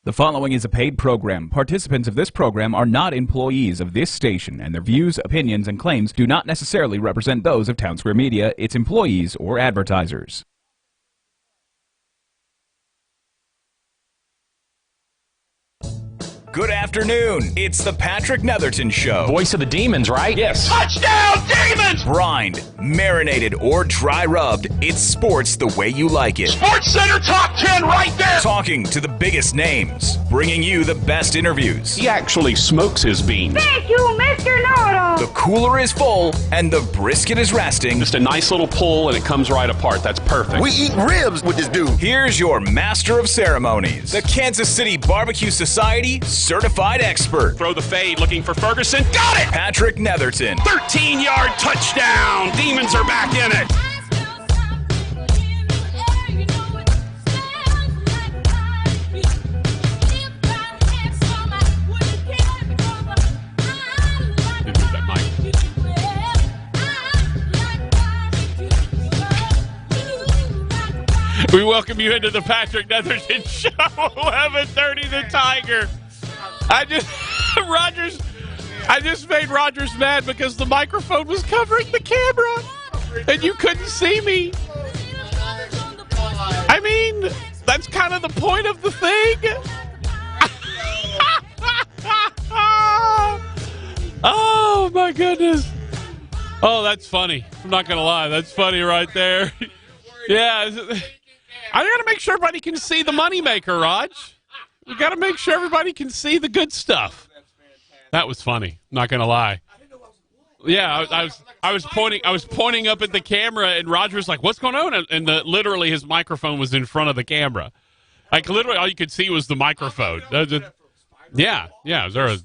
The following is a paid program. Participants of this program are not employees of this station, and their views, opinions, and claims do not necessarily represent those of Town Square Media, its employees, or advertisers. Good afternoon. It's the Patrick Netherton Show. Voice of the demons, right? Yes. Touchdown, demons! Brined, marinated, or dry rubbed, it's sports the way you like it. Sports Center top 10 right there! Talking to the biggest names, bringing you the best interviews. He actually smokes his beans. Thank you, Mr. Know-It-All. The cooler is full, and the brisket is resting. Just a nice little pull, and it comes right apart. That's perfect. We eat ribs with this dude. Here's your master of ceremonies, the Kansas City Barbecue Society certified expert, Throw the fade, looking for Ferguson. Got it! Patrick Netherton. 13-yard touchdown! Demons are back in it! We welcome you into the Patrick Netherton Show, 11:30 The Tiger. I just made Rogers mad because the microphone was covering the camera, and you couldn't see me. I mean, that's kind of the point of the thing. Oh, my goodness. Oh, that's funny. I'm not going to lie. That's funny right there. Yeah. I got to make sure everybody can see the moneymaker, Raj. We got to make sure everybody can see the good stuff. That was funny. Not gonna lie. Yeah, I was pointing up at the camera, and Roger was like, "What's going on?" And literally his microphone was in front of the camera. Like literally, all you could see was the microphone. Yeah. Is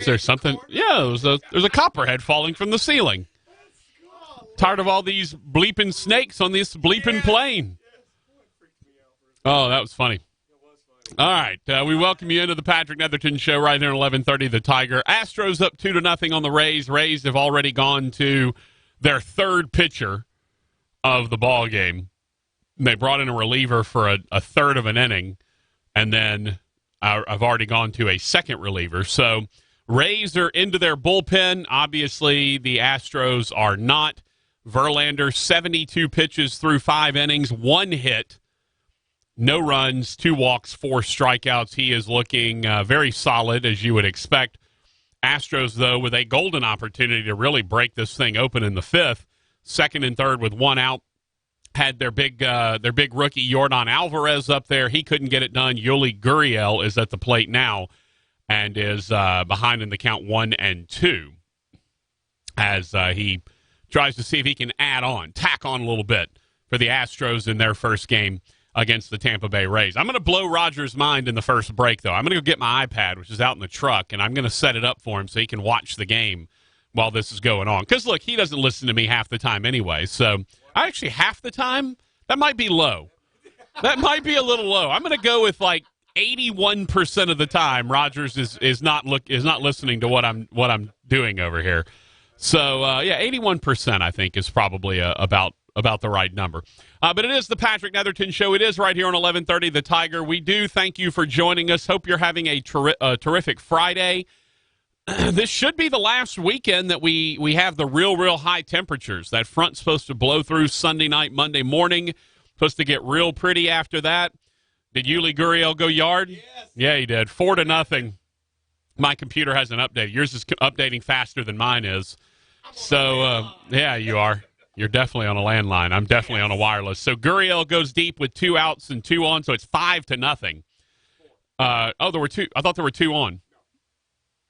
there something? Yeah, there's a copperhead falling from the ceiling. Tired of all these bleeping snakes on this bleeping plane. Oh, that was funny. All right, we welcome you into the Patrick Netherton Show right here at 11:30 The Tiger. Astros up 2-0 on the Rays. Rays have already gone to their third pitcher of the ball game. They brought in a reliever for a third of an inning, and then I've already gone to a second reliever. So Rays are into their bullpen. Obviously, the Astros are not. Verlander, 72 pitches through 5 innings, 1 hit. No runs, 2 walks, 4 strikeouts. He is looking very solid, as you would expect. Astros, though, with a golden opportunity to really break this thing open in the 5th. Second and third with 1 out. Had their big rookie Yordan Alvarez up there. He couldn't get it done. Yuli Gurriel is at the plate now and is behind in the count 1-2 as he tries to see if he can tack on a little bit for the Astros in their first game against the Tampa Bay Rays. I'm going to blow Roger's mind in the first break, though. I'm going to go get my iPad, which is out in the truck, and I'm going to set it up for him so he can watch the game while this is going on. Because, look, he doesn't listen to me half the time anyway. So, actually, half the time, that might be low. That might be a little low. I'm going to go with, 81% of the time Rogers is not listening to what I'm doing over here. So, 81% I think is probably about the right number. But it is the Patrick Netherton Show. It is right here on 11:30 The Tiger. We do thank you for joining us. Hope you're having a terrific Friday. This should be the last weekend that we have the real high temperatures. That front's supposed to blow through Sunday night, Monday morning. Supposed to get real pretty after that. Did Yuli Gurriel go yard? Yes. Yeah, he did. 4-0. My computer hasn't updated. Yours is updating faster than mine is. So, yeah, you are. You're definitely on a landline. I'm definitely on a wireless. So Gurriel goes deep with 2 outs and 2 on, so it's 5-0. There were 2. I thought there were 2 on. No.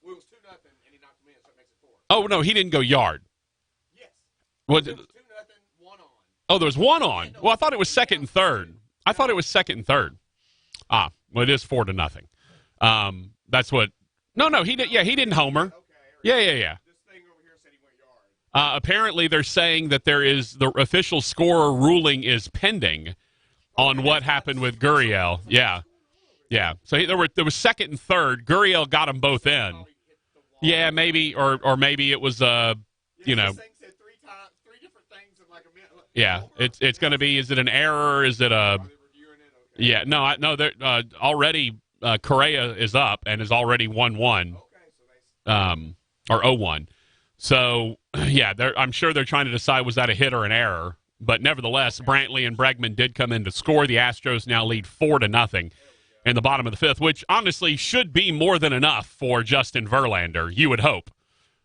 Well, it was 2-0, and he knocked him in, so it makes it 4. Oh, no, he didn't go yard. Yes. What? It was 2-0, 1 on. Oh, there was 1 on. Well, I thought it was second and third. Well, it is 4-0. That's what. No, he did. Yeah, he didn't homer. Okay. Yeah. Yard. Apparently, they're saying that the official scorer ruling is pending on what happened with Gurriel. Yeah. So there was second and third. Gurriel got them both in. Yeah, maybe, or maybe it was Yeah, it's going to be. Is it an error? Is it a? Yeah, no. They're already Correa is up and is already 1-1, or 0-1. So, yeah, I'm sure they're trying to decide was that a hit or an error. But nevertheless, Brantley and Bregman did come in to score. The Astros now lead 4-0 in the bottom of the fifth, which honestly should be more than enough for Justin Verlander, you would hope.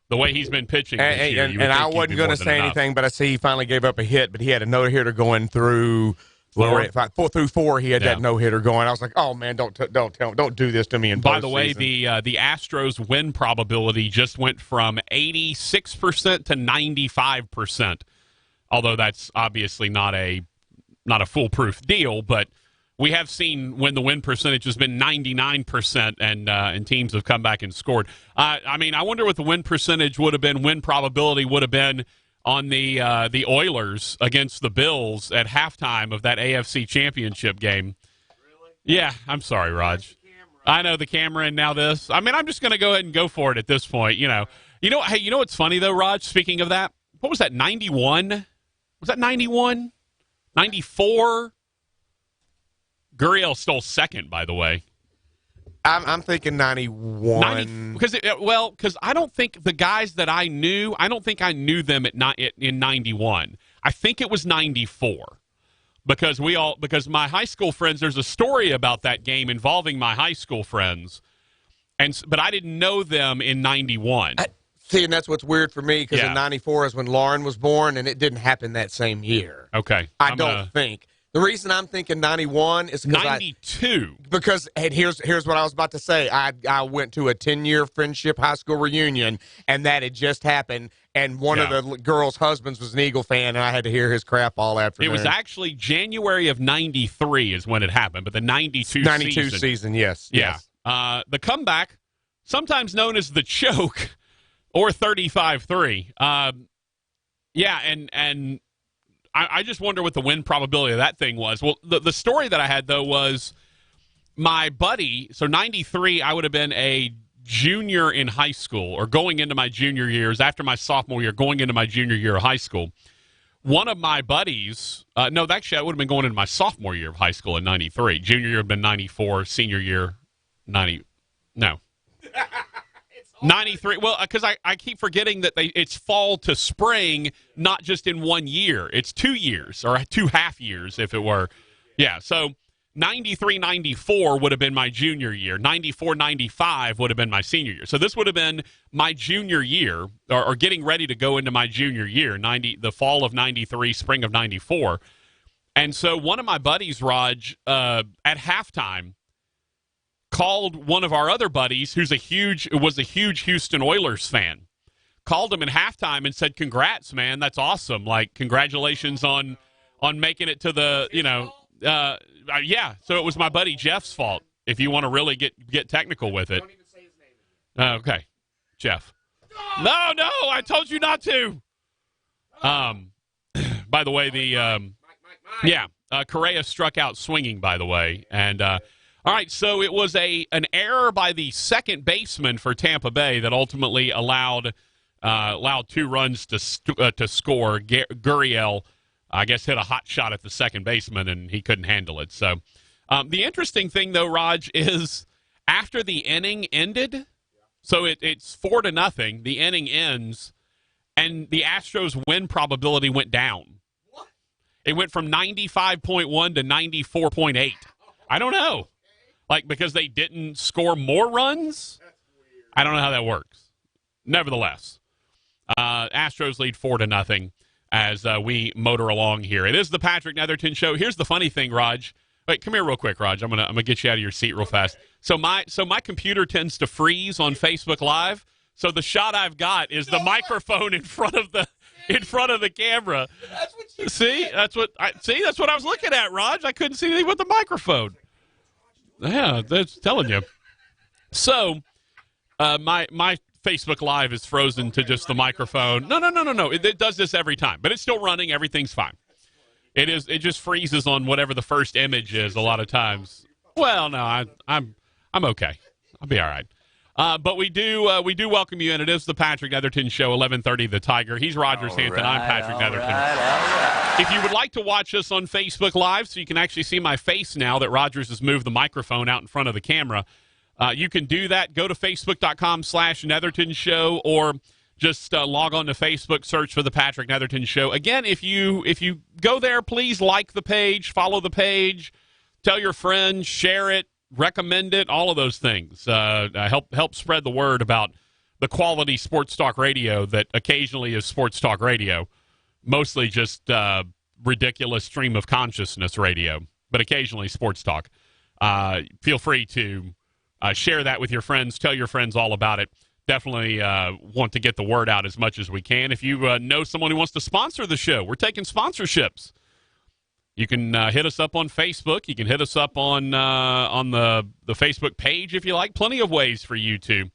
The way he's been pitching this year. And I wasn't going to say anything, but I see he finally gave up a hit, but he had a no-hitter going through through four. He had that no-hitter going. I was like, oh, man, don't do this to me in postseason. By the way, the Astros win probability just went from 86% to 95%, although that's obviously not a foolproof deal, but we have seen when the win percentage has been 99% and teams have come back and scored. I mean, I wonder what the win percentage would have been, win probability would have been on the Oilers against the Bills at halftime of that AFC Championship game. Really? Yeah, I'm sorry, Raj. I know the camera and now this. I mean, I'm just going to go ahead and go for it at this point. Hey, you know what's funny though, Raj? Speaking of that, what was that? 91? Was that 91? 94? Gurriel stole second, by the way. I'm thinking 91. Because I don't think the guys that I knew, I don't think I knew them in 91. I think it was 94. Because my high school friends, there's a story about that game involving my high school friends, but I didn't know them in 91. And that's what's weird for me, because in 94 is when Lauren was born, and it didn't happen that same year. Okay. I don't think. The reason I'm thinking 91 is because 92. And here's what I was about to say. I went to a 10-year friendship high school reunion, and that had just happened. And one of the girls' husbands was an Eagle fan, and I had to hear his crap all afternoon. It was actually January of 93 is when it happened, but the 92 season, yes. Yeah. Yes. The comeback, sometimes known as the choke, or 35-3. And I just wonder what the win probability of that thing was. Well, the story that I had, though, was my buddy, so 93, I would have been a junior in high school, or going into my junior years, after my sophomore year, going into my junior year of high school. One of my buddies, actually, I would have been going into my sophomore year of high school in 93. Junior year would have been 94, senior year, 93. Well, because I keep forgetting that it's fall to spring, not just in 1 year. It's 2 years, or 2 half years, if it were. Yeah, so 93, 94 would have been my junior year. 94, 95 would have been my senior year. So this would have been my junior year, or getting ready to go into my junior year, the fall of 93, spring of 94. And so one of my buddies, Raj, at halftime, called one of our other buddies, who was a huge Houston Oilers fan, called him in halftime and said, "Congrats, man, that's awesome! Like, congratulations on making it to the So it was my buddy Jeff's fault. If you want to really get technical with it, Don't even say his name. Okay, Jeff. No, I told you not to. By the way, Correa struck out swinging. By the way, and. All right, so it was an error by the second baseman for Tampa Bay that ultimately allowed 2 runs to score. Gurriel, I guess, hit a hot shot at the second baseman, and he couldn't handle it. So the interesting thing, though, Raj, is after the inning ended, so it's 4-0, the inning ends, and the Astros' win probability went down. What? It went from 95.1 to 94.8. I don't know. Like, because they didn't score more runs? I don't know how that works. Nevertheless, Astros lead 4-0 as we motor along here. It is the Patrick Netherton Show. Here's the funny thing, Raj. Wait, come here real quick, Raj. I'm gonna get you out of your seat real fast. So my computer tends to freeze on Facebook Live. So the shot I've got is the microphone in front of the camera. That's what you see. That's what I was looking at, Raj. I couldn't see anything with the microphone. Yeah, that's telling you. So, my Facebook Live is frozen to just the microphone. No. It does this every time, but it's still running. Everything's fine. It just freezes on whatever the first image is a lot of times. Well, no, I'm okay. I'll be all right. But we do welcome you, and it is the Patrick Netherton Show, 11:30 The Tiger. He's Rogers Hampton. I'm Patrick Netherton. If you would like to watch us on Facebook Live, so you can actually see my face now that Rogers has moved the microphone out in front of the camera, you can do that. Go to Facebook.com/Netherton Show, or just log on to Facebook, search for the Patrick Netherton Show. Again, if you go there, please like the page, follow the page, tell your friends, share it, recommend it, all of those things. Help spread the word about the quality sports talk radio that occasionally is sports talk radio, mostly just ridiculous stream of consciousness radio, but occasionally sports talk. Feel free to share that with your friends, tell your friends all about it. Definitely want to get the word out as much as we can. If you know someone who wants to sponsor the show, we're taking sponsorships. You can hit us up on Facebook. You can hit us up on the Facebook page if you like. Plenty of ways for you to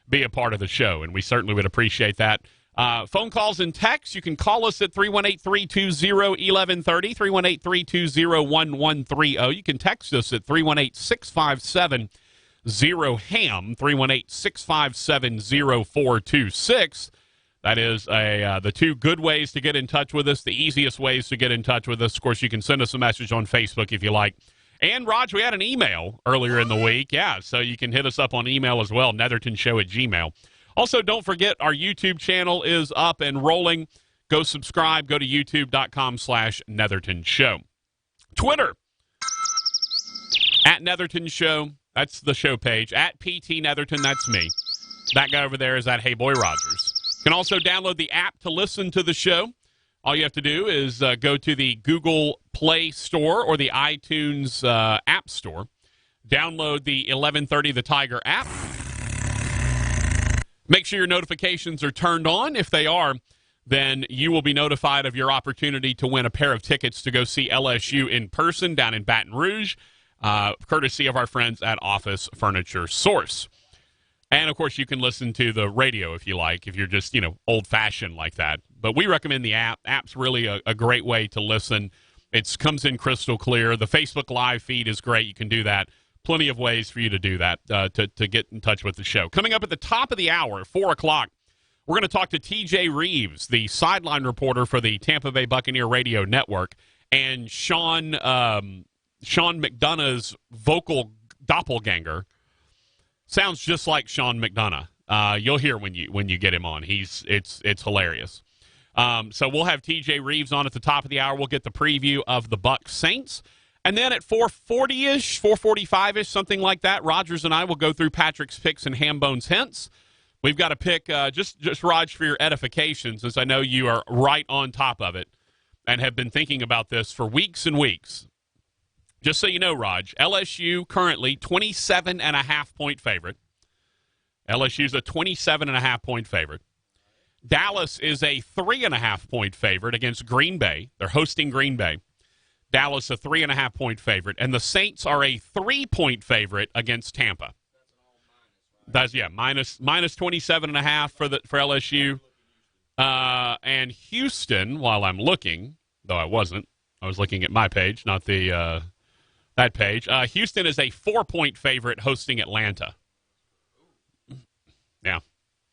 be a part of the show, and we certainly would appreciate that. Phone calls and texts, you can call us at 318-320-1130, 318-320-1130. You can text us at 318-657-0HAM, 318-657-0426. That is the two good ways to get in touch with us, the easiest ways to get in touch with us. Of course, you can send us a message on Facebook if you like. And, Raj, we had an email earlier in the week. Yeah, so you can hit us up on email as well, nethertonshow@gmail.com. Also, don't forget our YouTube channel is up and rolling. Go subscribe. Go to youtube.com/Netherton Show. Twitter, @Netherton Show. That's the show page. @PT Netherton, that's me. That guy over there is @Hey Boy Rogers. You can also download the app to listen to the show. All you have to do is go to the Google Play Store or the iTunes App Store. Download the 1130 The Tiger app. Make sure your notifications are turned on. If they are, then you will be notified of your opportunity to win a pair of tickets to go see LSU in person down in Baton Rouge, courtesy of our friends at Office Furniture Source. And, of course, you can listen to the radio if you like, if you're just, old-fashioned like that. But we recommend the app. App's really a great way to listen. It comes in crystal clear. The Facebook Live feed is great. You can do that. Plenty of ways for you to do that, to get in touch with the show. Coming up at the top of the hour, 4 o'clock, we're going to talk to TJ Reeves, the sideline reporter for the Tampa Bay Buccaneer Radio Network, and Sean McDonough's vocal doppelganger. Sounds just like Sean McDonough. You'll hear when you get him on. It's hilarious. So we'll have TJ Reeves on at the top of the hour. We'll get the preview of the Bucs Saints. And then at 4:40-ish, 4:45-ish, something like that, Rogers and I will go through Patrick's picks and Hambone's hints. We've got a pick, just Raj, for your edification, since I know you are right on top of it and have been thinking about this for weeks and weeks. Just so you know, Raj, LSU currently 27.5-point favorite. LSU's a 27.5-point favorite. Dallas is a 3.5-point favorite against Green Bay. They're hosting Green Bay. Dallas a 3.5-point favorite, and the Saints are a 3-point favorite against Tampa. That's minus 27.5 for LSU. And Houston, while I'm looking, though I wasn't, I was looking at my page, not the that page. Houston is a 4-point favorite hosting Atlanta. Yeah,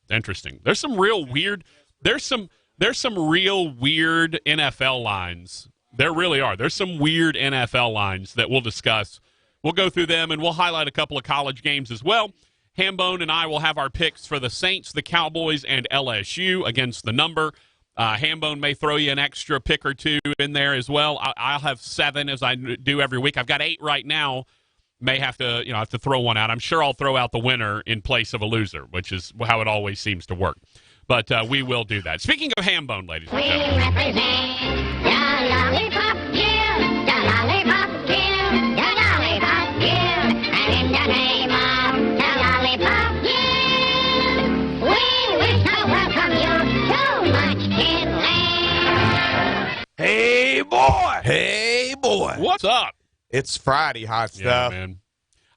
interesting. There's some real weird. There's some real weird NFL lines. There really are. There's some weird NFL lines that we'll discuss. We'll go through them, and we'll highlight a couple of college games as well. Hambone and I will have our picks for the Saints, the Cowboys, and LSU against the number. Hambone may throw you an extra pick or two in there as well. I'll have 7 as I do every week. I've got 8 right now. May have to throw one out. I'm sure I'll throw out the winner in place of a loser, which is how it always seems to work. But we will do that. Speaking of Hambone, ladies and gentlemen. We represent the Lollipop Guild, the Lollipop Guild, the Lollipop Guild, and in the name of the Lollipop Guild, we wish to welcome you to Munchkin Land. Hey, boy. Hey, boy. What's up? It's Friday, hot stuff. Yeah, man.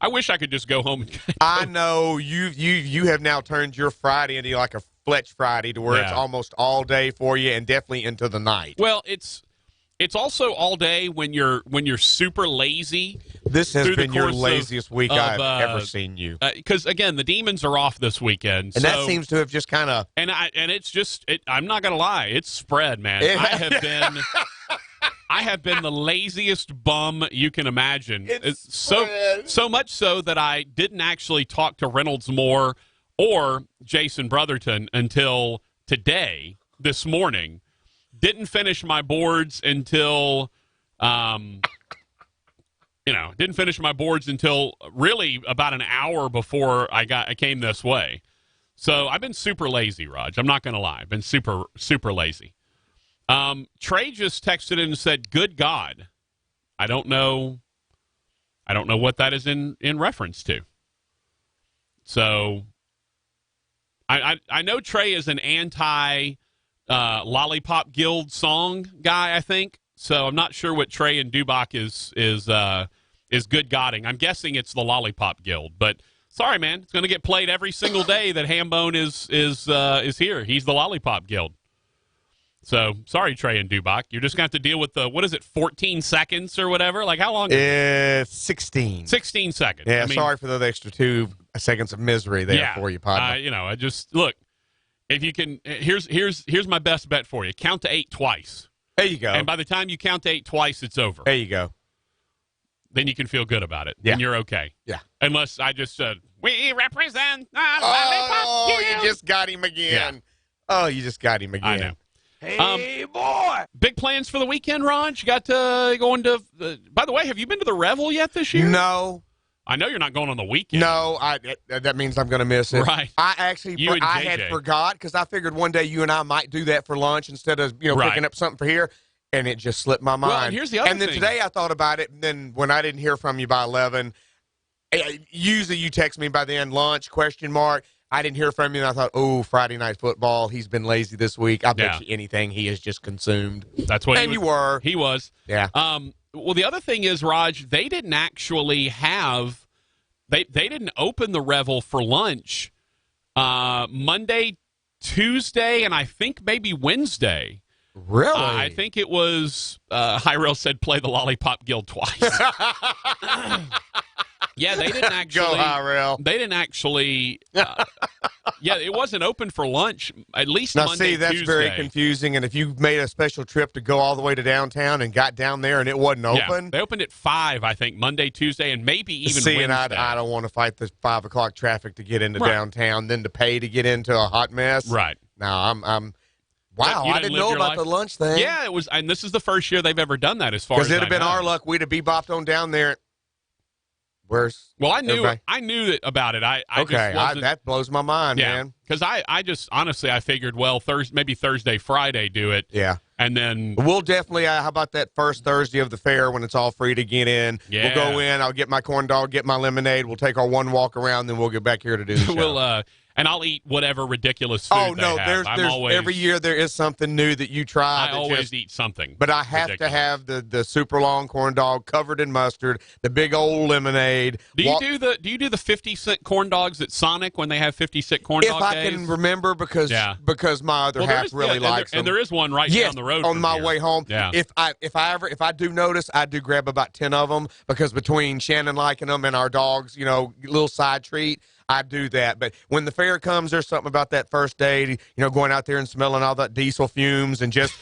I wish I could just go home and I know you have now turned your Friday into like a Fletch Friday to where it's almost all day for you and definitely into the night. Well, It's also all day when you're super lazy. This has through the been your course laziest week I've ever seen you. Because again, the Demons are off this weekend, and that seems to have just kind of. And it's just. I'm not gonna lie, it's spread, man. I have been the laziest bum you can imagine. It's so much so that I didn't actually talk to Reynolds Moore or Jason Brotherton until today, this morning. Didn't finish my boards until, didn't finish my boards until really about an hour before I came this way. So I've been super lazy, Raj. I'm not going to lie. I've been super, super lazy. Trey just texted in and said, "Good God." I don't know what that is in reference to. So I know Trey is an anti Lollipop Guild song guy, I think. So I'm not sure what Trey and Dubach is good godding. I'm guessing it's the Lollipop Guild, but sorry, man, it's going to get played every single day that Hambone is here. He's the Lollipop Guild. So sorry, Trey and Dubach. You're just going to have to deal with 14 seconds or whatever? Like, how long? It's 16. 16 seconds. Yeah, sorry for the extra 2 seconds of misery there for you, partner. I just look. If you can, here's my best bet for you. Count to 8 twice. There you go. And by the time you count to 8 twice, it's over. There you go. Then you can feel good about it. Yeah. And you're okay. Yeah. Unless I just said, "We represent the Lollipop Guild." You just got him again. Yeah. Oh, you just got him again. I know. Hey, boy. Big plans for the weekend, Raj? You got to going to. By the way, have you been to the Revel yet this year? No. I know you're not going on the weekend. No, that means I'm going to miss it. Right. I actually I had forgot because I figured one day you and I might do that for lunch instead of picking up something for here, and it just slipped my mind. Well, and here's the other thing. And then today I thought about it, and then when I didn't hear from you by 11, usually you text me by then, lunch, ? I didn't hear from you, and I thought, oh, Friday night football. He's been lazy this week. I bet you anything he has just consumed. That's what you were. He was. Yeah. Well, the other thing is, Raj, they didn't actually have they didn't open the Revel for lunch Monday, Tuesday, and I think maybe Wednesday. Really? I think it was Hyrel said play the Lollipop Guild twice. Yeah, they didn't actually. Go, Hyrel. They didn't actually. It wasn't open for lunch. At least now, Monday, see, that's Tuesday. very confusing. And if you made a special trip to go all the way to downtown and got down there and it wasn't open, they opened at 5, I think, Monday, Tuesday, and maybe even Wednesday. And I don't want to fight the 5 o'clock traffic to get into downtown, then to pay to get into a hot mess. Right. Now I'm. Wow, I didn't know about the lunch thing. Yeah, it was, and this is the first year they've ever done that. As far as because it'd have been our luck, we'd have bebopped on down there. Where's I knew about it. That blows my mind, man. Because I just honestly I figured maybe Thursday, Friday do it. Yeah. And then we'll definitely. How about that first Thursday of the fair when it's all free to get in? Yeah. We'll go in. I'll get my corn dog, get my lemonade. We'll take our one walk around, then we'll get back here to do the show. And I'll eat whatever ridiculous food they have. There's every year there is something new that you try. I always eat something. But I have to have the super long corn dog covered in mustard, the big old lemonade. Do you do the 50-cent corn dogs at Sonic when they have 50-cent corn dog days? If I can remember, because my other half really likes them. And there is one right down the road on my way home. Yeah. If I do notice, I do grab about 10 of them because between Shannon liking them and our dogs, little side treat. I do that, but when the fair comes, there's something about that first day, going out there and smelling all that diesel fumes and just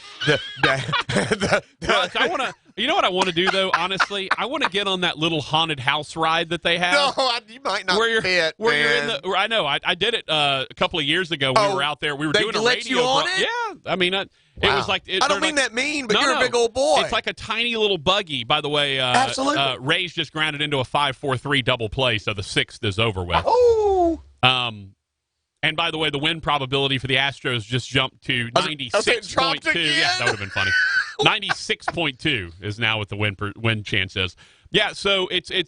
I want to. You know what I want to do though? Honestly, I want to get on that little haunted house ride that they have. No, you might not fit. You're in the. I know. I did it a couple of years ago. We were out there. We were doing a radio. Let you on it? Yeah, I mean, it was like. I don't mean that mean, but you're a big old boy. It's like a tiny little buggy. By the way, absolutely. Ray's just grounded into a 5-4-3 double play, so the 6th is over with. Oh. And by the way, the win probability for the Astros just jumped to 96.2. Yeah, that would have been funny. 96.2 is now what the win chance is. Yeah, so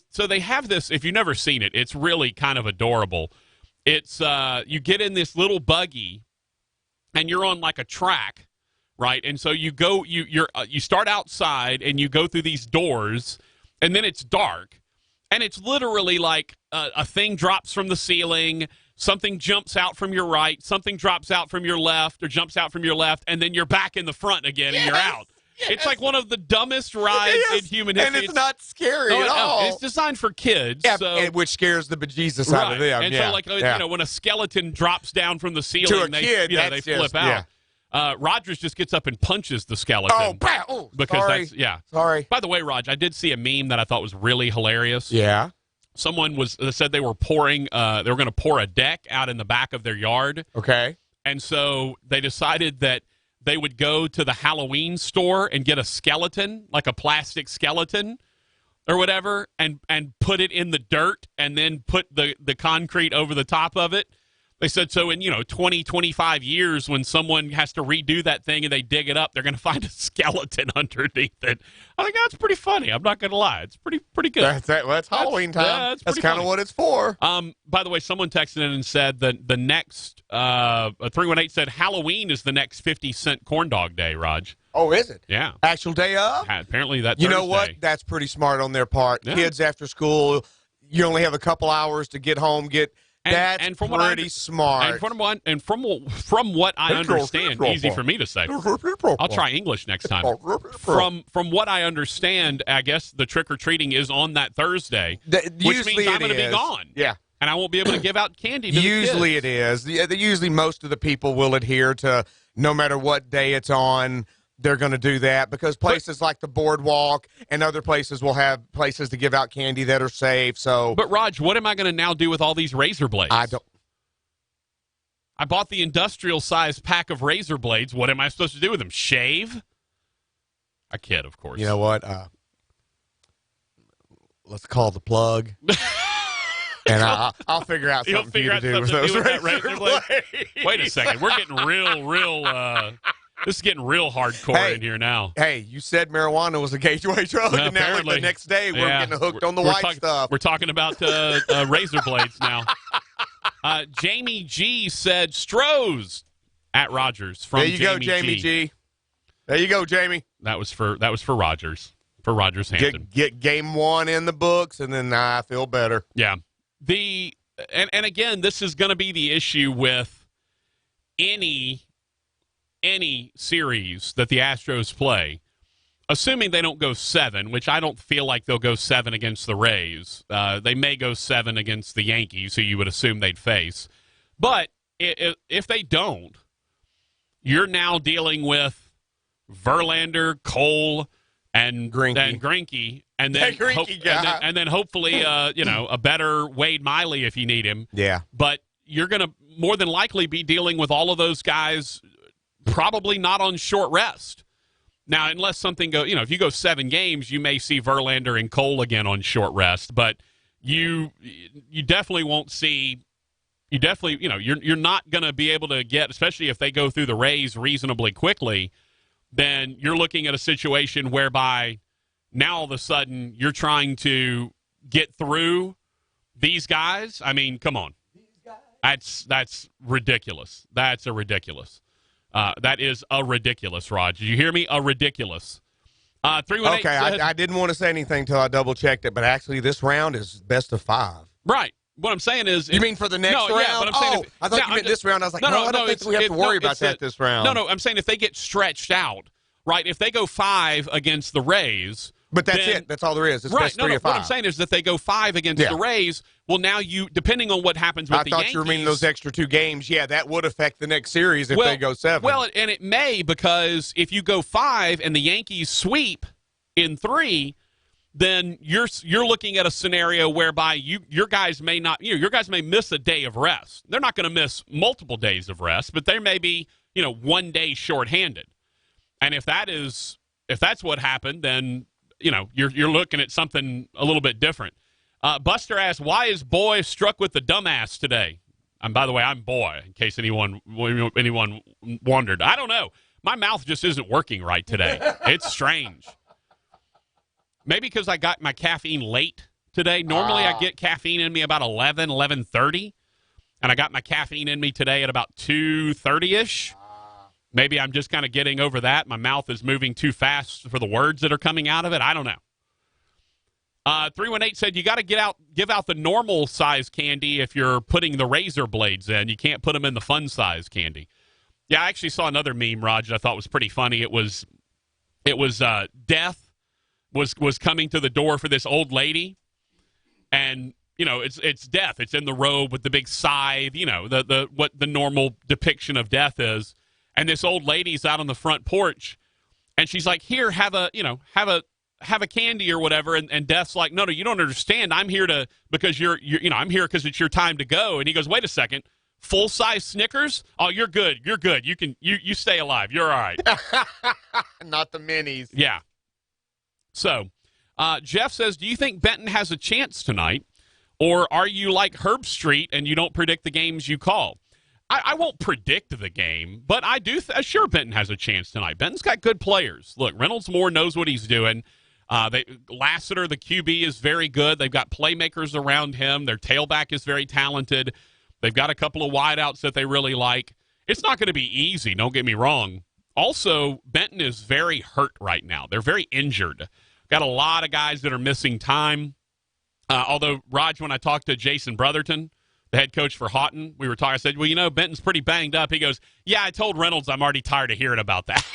so they have this. If you've never seen it, it's really kind of adorable. It's you get in this little buggy, and you're on like a track, right? And so you go, you start outside, and you go through these doors, and then it's dark, and it's literally like a thing drops from the ceiling. Something jumps out from your right, something drops out from your left, or jumps out from your left, and then you're back in the front again, and you're out. It's like one of the dumbest rides in human history. And it's not scary at all. It's designed for kids. Yeah, so, which scares the bejesus out of them. And yeah. so, like, yeah. you know, when a skeleton drops down from the ceiling, to a they, kid, you know, that's they flip just, out. Rogers just gets up and punches the skeleton. Oh, pow! Oh, because sorry. that's, yeah. Sorry. By the way, Raj, I did see a meme that I thought was really hilarious. Yeah. Someone said they were going to pour a deck out in the back of their yard. Okay. And so they decided that they would go to the Halloween store and get a skeleton, like a plastic skeleton or whatever, and put it in the dirt and then put the concrete over the top of it. They said, so in, 20, 25 years, when someone has to redo that thing and they dig it up, they're going to find a skeleton underneath it. I think that's pretty funny. I'm not going to lie. It's pretty good. That's Halloween time. Yeah, that's kind of what it's for. By the way, someone texted in and said that the next 318 said Halloween is the next 50-cent corn dog day, Raj. Oh, is it? Yeah. Actual day of? Apparently that You Thursday. know what? That's pretty smart on their part. Yeah. Kids after school, you only have a couple hours to get home, that's from pretty smart. And from what I understand, easy for me to say. I'll try English next time. From what I understand, I guess the trick or treating is on that Thursday, which means I'm going to be gone. Yeah. And I won't be able to give out candy to Usually the kids. it is. Usually most of the people will adhere to no matter what day it's on, they're going to do that because places like the boardwalk and other places will have places to give out candy that are safe. So, but Raj, what am I going to now do with all these razor blades? I bought the industrial sized pack of razor blades. What am I supposed to do with them? Shave? I kid, of course. You know what? Let's call the plug. And I'll figure out something for you to do with those razor blades. Wait a second. We're getting real. This is getting real hardcore in here now. Hey, you said marijuana was a gateway drug, and now like the next day we're getting hooked on the white stuff. We're talking about razor blades now. Jamie G said Strohs at Rogers. From there you go, Jamie G. There you go, Jamie. That was for Rogers. For Rogers Hampton. Get game one in the books, and then I feel better. Yeah. And again, this is going to be the issue with any series that the Astros play, assuming they don't go 7, which I don't feel like they'll go 7 against the Rays. They may go 7 against the Yankees, who you would assume they'd face. But if they don't, you're now dealing with Verlander, Cole, and Greinke, and then hopefully a better Wade Miley if you need him. Yeah. But you're going to more than likely be dealing with all of those guys probably not on short rest. Now, unless something goes, if you go 7 games, you may see Verlander and Cole again on short rest, but you definitely won't see. You definitely, you're not going to be able to get, especially if they go through the Rays reasonably quickly. Then you're looking at a situation whereby now all of a sudden you're trying to get through these guys. I mean, come on, that's ridiculous. That's a ridiculous. That is a ridiculous, Rod. Did you hear me? A ridiculous. 318 okay, I didn't want to say anything until I double-checked it, but actually this round is best of 5. Right. What I'm saying is... You mean for the next round? Yeah, but I'm saying I thought you meant this round. I was like, I don't think we have to worry about that this round. No, I'm saying if they get stretched out, right, if they go 5 against the Rays... But that's it. That's all there is. It's best 3 of 5. What I'm saying is that they go 5 against the Rays. Well, now depending on what happens with the Yankees... I thought you were meaning those extra 2 games. Yeah, that would affect the next series if they go 7. Well, and it may, because if you go 5 and the Yankees sweep in 3, then you're looking at a scenario whereby your guys may not... your guys may miss a day of rest. They're not going to miss multiple days of rest, but they may be, 1 day shorthanded. And if that's what happened, then... you're looking at something a little bit different. Buster asked, why is Boy struck with the dumbass today? And by the way, I'm Boy, in case anyone wondered. I don't know. My mouth just isn't working right today. It's strange. Maybe because I got my caffeine late today. Normally I get caffeine in me about 11:30, and I got my caffeine in me today at about 2:30-ish. Maybe I'm just kind of getting over that. My mouth is moving too fast for the words that are coming out of it. I don't know. 318 said you got to give out the normal size candy if you're putting the razor blades in. You can't put them in the fun size candy. Yeah, I actually saw another meme, Raj, that I thought was pretty funny. It was It was death was coming to the door for this old lady, and it's death. It's in the robe with the big scythe. What the normal depiction of death is. And this old lady's out on the front porch, and she's like, "Here, have a candy or whatever." And Death's like, "No, you don't understand. I'm here because I'm here because it's your time to go." And he goes, "Wait a second, full size Snickers? Oh, you're good. You're good. You stay alive. You're all right." Not the minis. Yeah. So, Jeff says, "Do you think Benton has a chance tonight, or are you like Herb Street and you don't predict the games you call?" I won't predict the game, but I do. Sure, Benton has a chance tonight. Benton's got good players. Look, Reynolds Moore knows what he's doing. Lassiter, the QB, is very good. They've got playmakers around him. Their tailback is very talented. They've got a couple of wideouts that they really like. It's not going to be easy, don't get me wrong. Also, Benton is very hurt right now. They're very injured. Got a lot of guys that are missing time. Although, Raj, when I talked to Jason Brotherton, the head coach for Houghton, we were talking. I said, "Well, Benton's pretty banged up." He goes, "Yeah, I told Reynolds I'm already tired of hearing about that."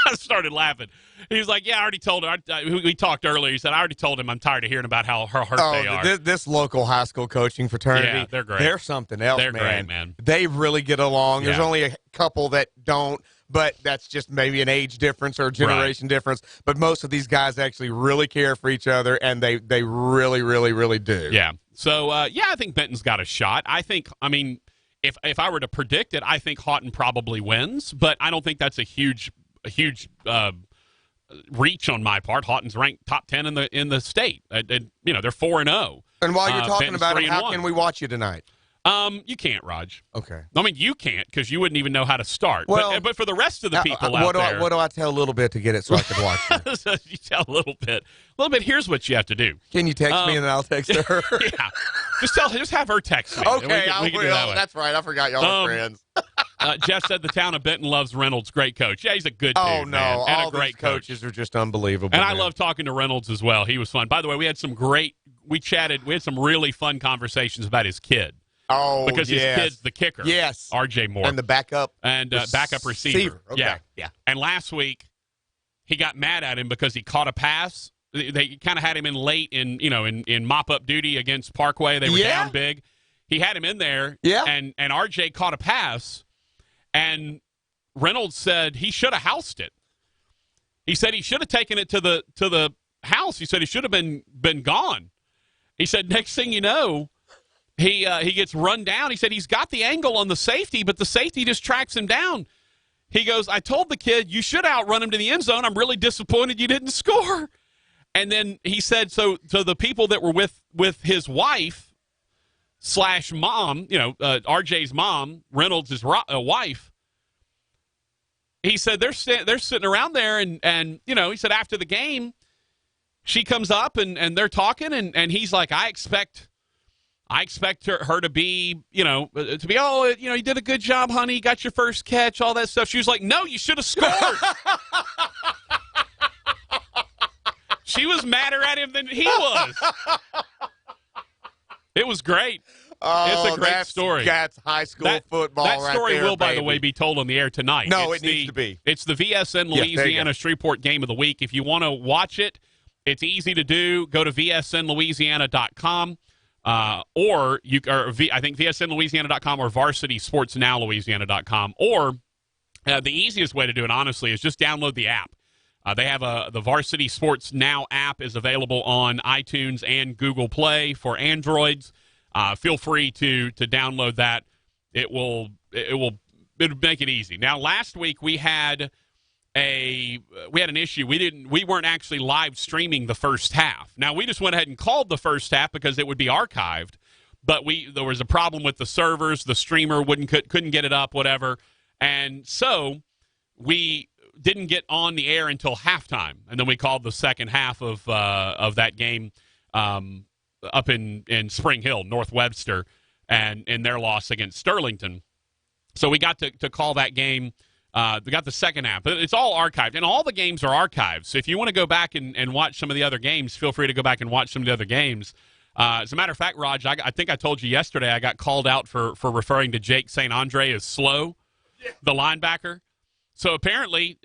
I started laughing. He was like, "Yeah, I already told him." We talked earlier. He said, "I already told him I'm tired of hearing about how hurt they are." This local high school coaching fraternity, yeah, they're great. They're something else, they're great, man. They really get along. Yeah. There's only a couple that don't, but that's just maybe an age difference or a generation difference. But most of these guys actually really care for each other, and they really, really, really do. Yeah. So, I think Benton's got a shot. If I were to predict it, I think Houghton probably wins, but I don't think that's a huge reach on my part. Houghton's ranked top 10 in the state. They're 4-0. And while you're talking Benton's about it, how 3-1. can we watch you tonight? You can't, Raj. Okay. You can't because you wouldn't even know how to start. Well, but for the rest of the people out there. What do I tell a little bit to get it so I can watch it? So you tell a little bit. Here's what you have to do. Can you text me and then I'll text her? Yeah. Just have her text me. Okay, we can do that way. That's right. I forgot y'all are friends. Jeff said the town of Benton loves Reynolds. Great coach. Yeah, he's a good dude. Oh, no. Man. And All a great these coaches are just unbelievable. And I love talking to Reynolds as well. He was fun. By the way, we had some really fun conversations about his kid. Oh, because his kid's the kicker. Yes. RJ Moore. And the backup. And backup receiver. Okay. Yeah. And last week, he got mad at him because he caught a pass. They kind of had him in late in mop-up duty against Parkway. They were down big. He had him in there. Yeah. And RJ caught a pass. And Reynolds said he should have housed it. He said he should have taken it to the house. He said he should have been gone. He said next thing you know, he gets run down. He said he's got the angle on the safety, but the safety just tracks him down. He goes, "I told the kid you should outrun him to the end zone. I'm really disappointed you didn't score." And then he said, so the people that were with his wife / mom, RJ's mom, Reynolds' wife, he said they're sitting around there and he said after the game, she comes up and they're talking and he's like, I expect her to be, you did a good job, honey. You got your first catch, all that stuff. She was like, no, you should have scored. She was madder at him than he was. It was great. Oh, it's a great story. That's high school football That story right there, will, by the baby. way, be told on the air tonight. No, it needs to be. It's the VSN Louisiana Shreveport Game of the Week. If you want to watch it, it's easy to do. Go to vsnlouisiana.com. I think vsnlouisiana.com or varsitysportsnowlouisiana.com. Or the easiest way to do it, honestly, is just download the app. They have the Varsity Sports Now app is available on iTunes and Google Play for Androids. Feel free to download that. It'll make it easy. Now, last week we had an issue. We weren't actually live streaming the first half. Now, we just went ahead and called the first half because it would be archived. But there was a problem with the servers. The streamer couldn't get it up, whatever. And so we didn't get on the air until halftime, and then we called the second half of that game up in Spring Hill, North Webster, and in their loss against Sterlington. So we got to call that game. We got the second half. It's all archived, and all the games are archived. So if you want to go back and watch some of the other games, feel free to go back and watch some of the other games. As a matter of fact, Raj, I think I told you yesterday I got called out for referring to Jake St. Andre as slow, the linebacker. So apparently,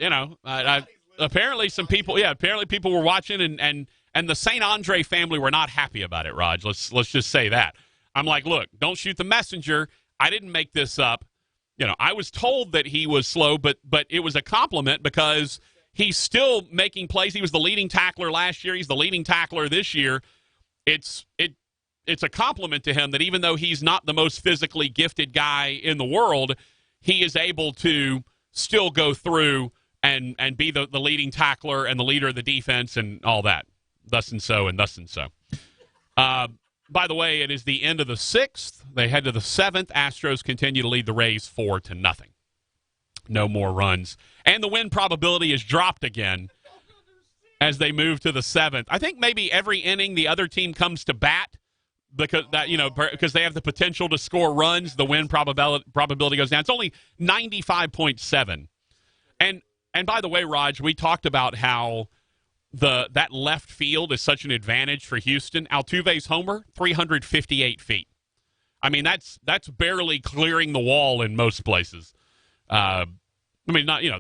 apparently some people, apparently people were watching, and the St. Andre family were not happy about it, Raj. Let's just say that. I'm like, look, don't shoot the messenger. I didn't make this up. I was told that he was slow, but it was a compliment because he's still making plays. He was the leading tackler last year. He's the leading tackler this year. It's a compliment to him that even though he's not the most physically gifted guy in the world, he is able to still go through and be the leading tackler and the leader of the defense and all that. Thus and so and thus and so. By the way, it is the end of the 6th. They head to the 7th. Astros continue to lead the Rays 4-0. No more runs. And the win probability is dropped again as they move to the 7th. I think maybe every inning the other team comes to bat because they have the potential to score runs. The win probability goes down. It's only 95.7. And by the way, Raj, we talked about how that left field is such an advantage for Houston. Altuve's homer, 358 feet. I mean, that's barely clearing the wall in most places. The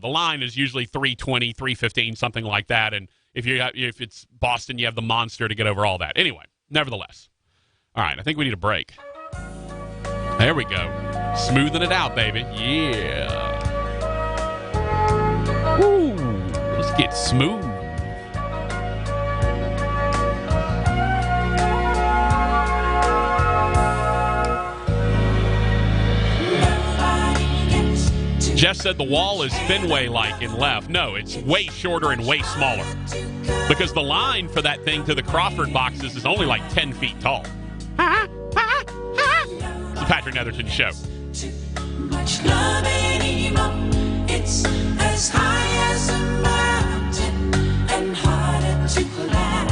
line is usually 320, 315, something like that. And if it's Boston, you have the monster to get over all that. Anyway, nevertheless. All right, I think we need a break. There we go. Smoothing it out, baby. Yeah. Woo. Let's get smooth. Jeff said the wall is Fenway-like in left. No, it's way shorter and way smaller because the line for that thing to the Crawford boxes is only like 10 feet tall. It's the Patrick Netherton Show. Too much love anymore. It's as high as a mountain and harder to climb.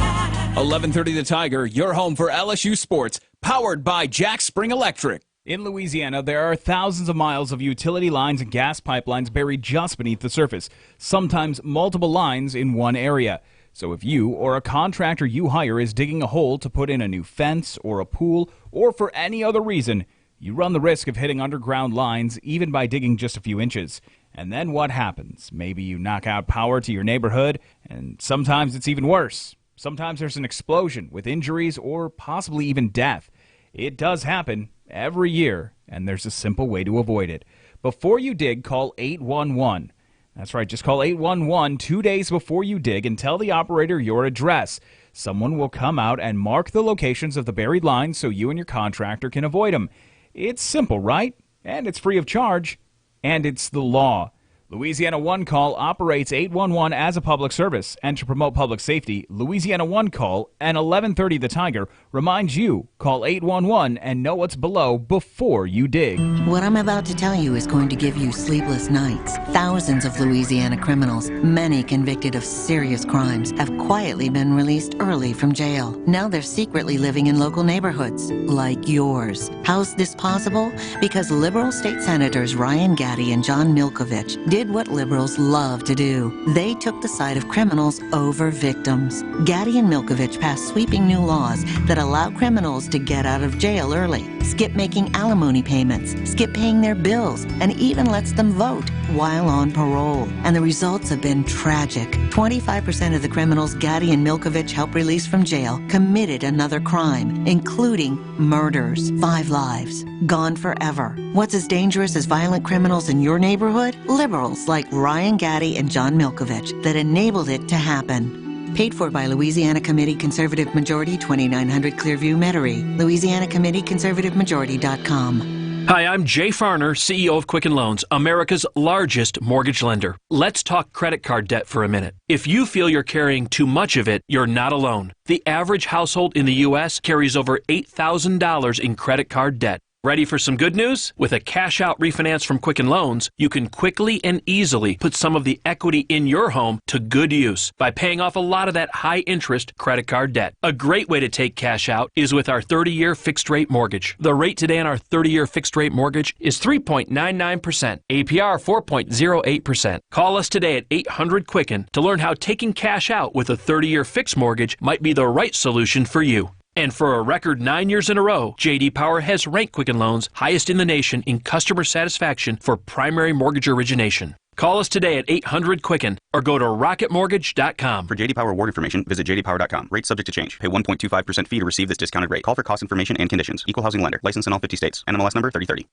11:30 The Tiger, your home for LSU sports, powered by Jack Spring Electric. In Louisiana, there are thousands of miles of utility lines and gas pipelines buried just beneath the surface, sometimes multiple lines in one area. So if you or a contractor you hire is digging a hole to put in a new fence or a pool or for any other reason, you run the risk of hitting underground lines even by digging just a few inches. And then what happens? Maybe you knock out power to your neighborhood, and sometimes it's even worse. Sometimes there's an explosion with injuries or possibly even death. It does happen every year, and there's a simple way to avoid it. Before you dig, call 811. That's right, just call 811 2 days before you dig and tell the operator your address. Someone will come out and mark the locations of the buried lines so you and your contractor can avoid them. It's simple, right? And it's free of charge. And it's the law. Louisiana One Call operates 811 as a public service, and to promote public safety, Louisiana One Call and 1130 The Tiger reminds you, call 811 and know what's below before you dig. What I'm about to tell you is going to give you sleepless nights. Thousands of Louisiana criminals, many convicted of serious crimes, have quietly been released early from jail. Now they're secretly living in local neighborhoods, like yours. How's this possible? Because liberal state senators Ryan Gaddy and John Milkovich did what liberals love to do. They took the side of criminals over victims. Gaddy and Milkovich passed sweeping new laws that allow criminals to get out of jail early, skip making alimony payments, skip paying their bills, and even lets them vote while on parole. And the results have been tragic. 25% of the criminals Gaddy and Milkovich helped release from jail committed another crime, including murders. 5 lives gone forever. What's as dangerous as violent criminals in your neighborhood? Liberals like Ryan Gaddy and John Milkovich that enabled it to happen. Paid for by Louisiana Committee Conservative Majority, 2900 Clearview, Metairie. Louisiana Committee Conservative Majority.com. Hi, I'm Jay Farner, CEO of Quicken Loans, America's largest mortgage lender. Let's talk credit card debt for a minute. If you feel you're carrying too much of it, you're not alone. The average household in the U.S. carries over $8,000 in credit card debt. Ready for some good news? With a cash-out refinance from Quicken Loans, you can quickly and easily put some of the equity in your home to good use by paying off a lot of that high-interest credit card debt. A great way to take cash out is with our 30-year fixed-rate mortgage. The rate today on our 30-year fixed-rate mortgage is 3.99%, APR 4.08%. Call us today at 800-QUICKEN to learn how taking cash out with a 30-year fixed mortgage might be the right solution for you. And for a record 9 years in a row, J.D. Power has ranked Quicken Loans highest in the nation in customer satisfaction for primary mortgage origination. Call us today at 800-QUICKEN or go to rocketmortgage.com. For JD Power award information, visit jdpower.com. Rates subject to change. Pay 1.25% fee to receive this discounted rate. Call for cost information and conditions. Equal housing lender. License in all 50 states. NMLS number 3030.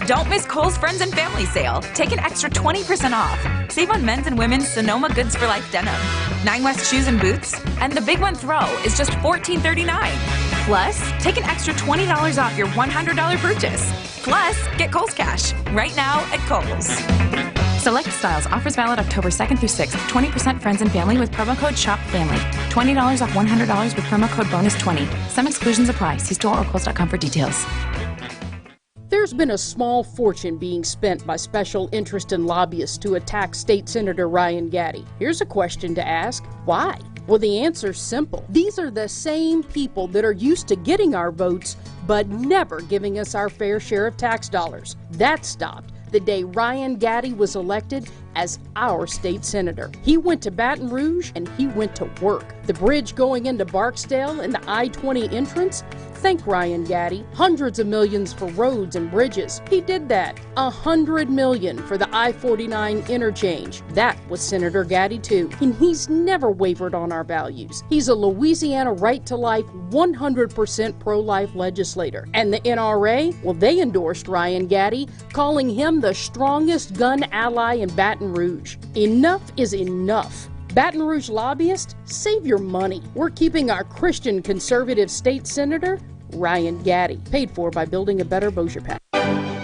Don't miss Kohl's Friends and Family Sale. Take an extra 20% off. Save on men's and women's Sonoma Goods for Life denim, 9 West shoes and boots, and the Big One Throw is just $14.39. Plus, take an extra $20 off your $100 purchase. Plus, get Kohl's Cash right now at Kohl's. Select styles. Offers valid October 2nd through 6th. 20% friends and family with promo code SHOPFAMILY. $20 off $100 with promo code BONUS20. Some exclusions apply. See store or Kohl's.com for details. There's been a small fortune being spent by special interest and lobbyists to attack State Senator Ryan Gaddy. Here's a question to ask. Why? Well, the answer's simple. These are the same people that are used to getting our votes, but never giving us our fair share of tax dollars. That stopped the day Ryan Gaddy was elected as our state senator. He went to Baton Rouge and he went to work. The bridge going into Barksdale and the I-20 entrance, thank Ryan Gaddy. Hundreds of millions for roads and bridges. He did that. $100 million for the I-49 interchange. That was Senator Gaddy too. And he's never wavered on our values. He's a Louisiana right-to-life, 100% pro-life legislator. And the NRA, well, they endorsed Ryan Gaddy, calling him the strongest gun ally in Baton Rouge. Enough is enough. Baton Rouge lobbyists, save your money. We're keeping our Christian conservative state senator, Ryan Gaddy, paid for by Building a Better Bossier Path.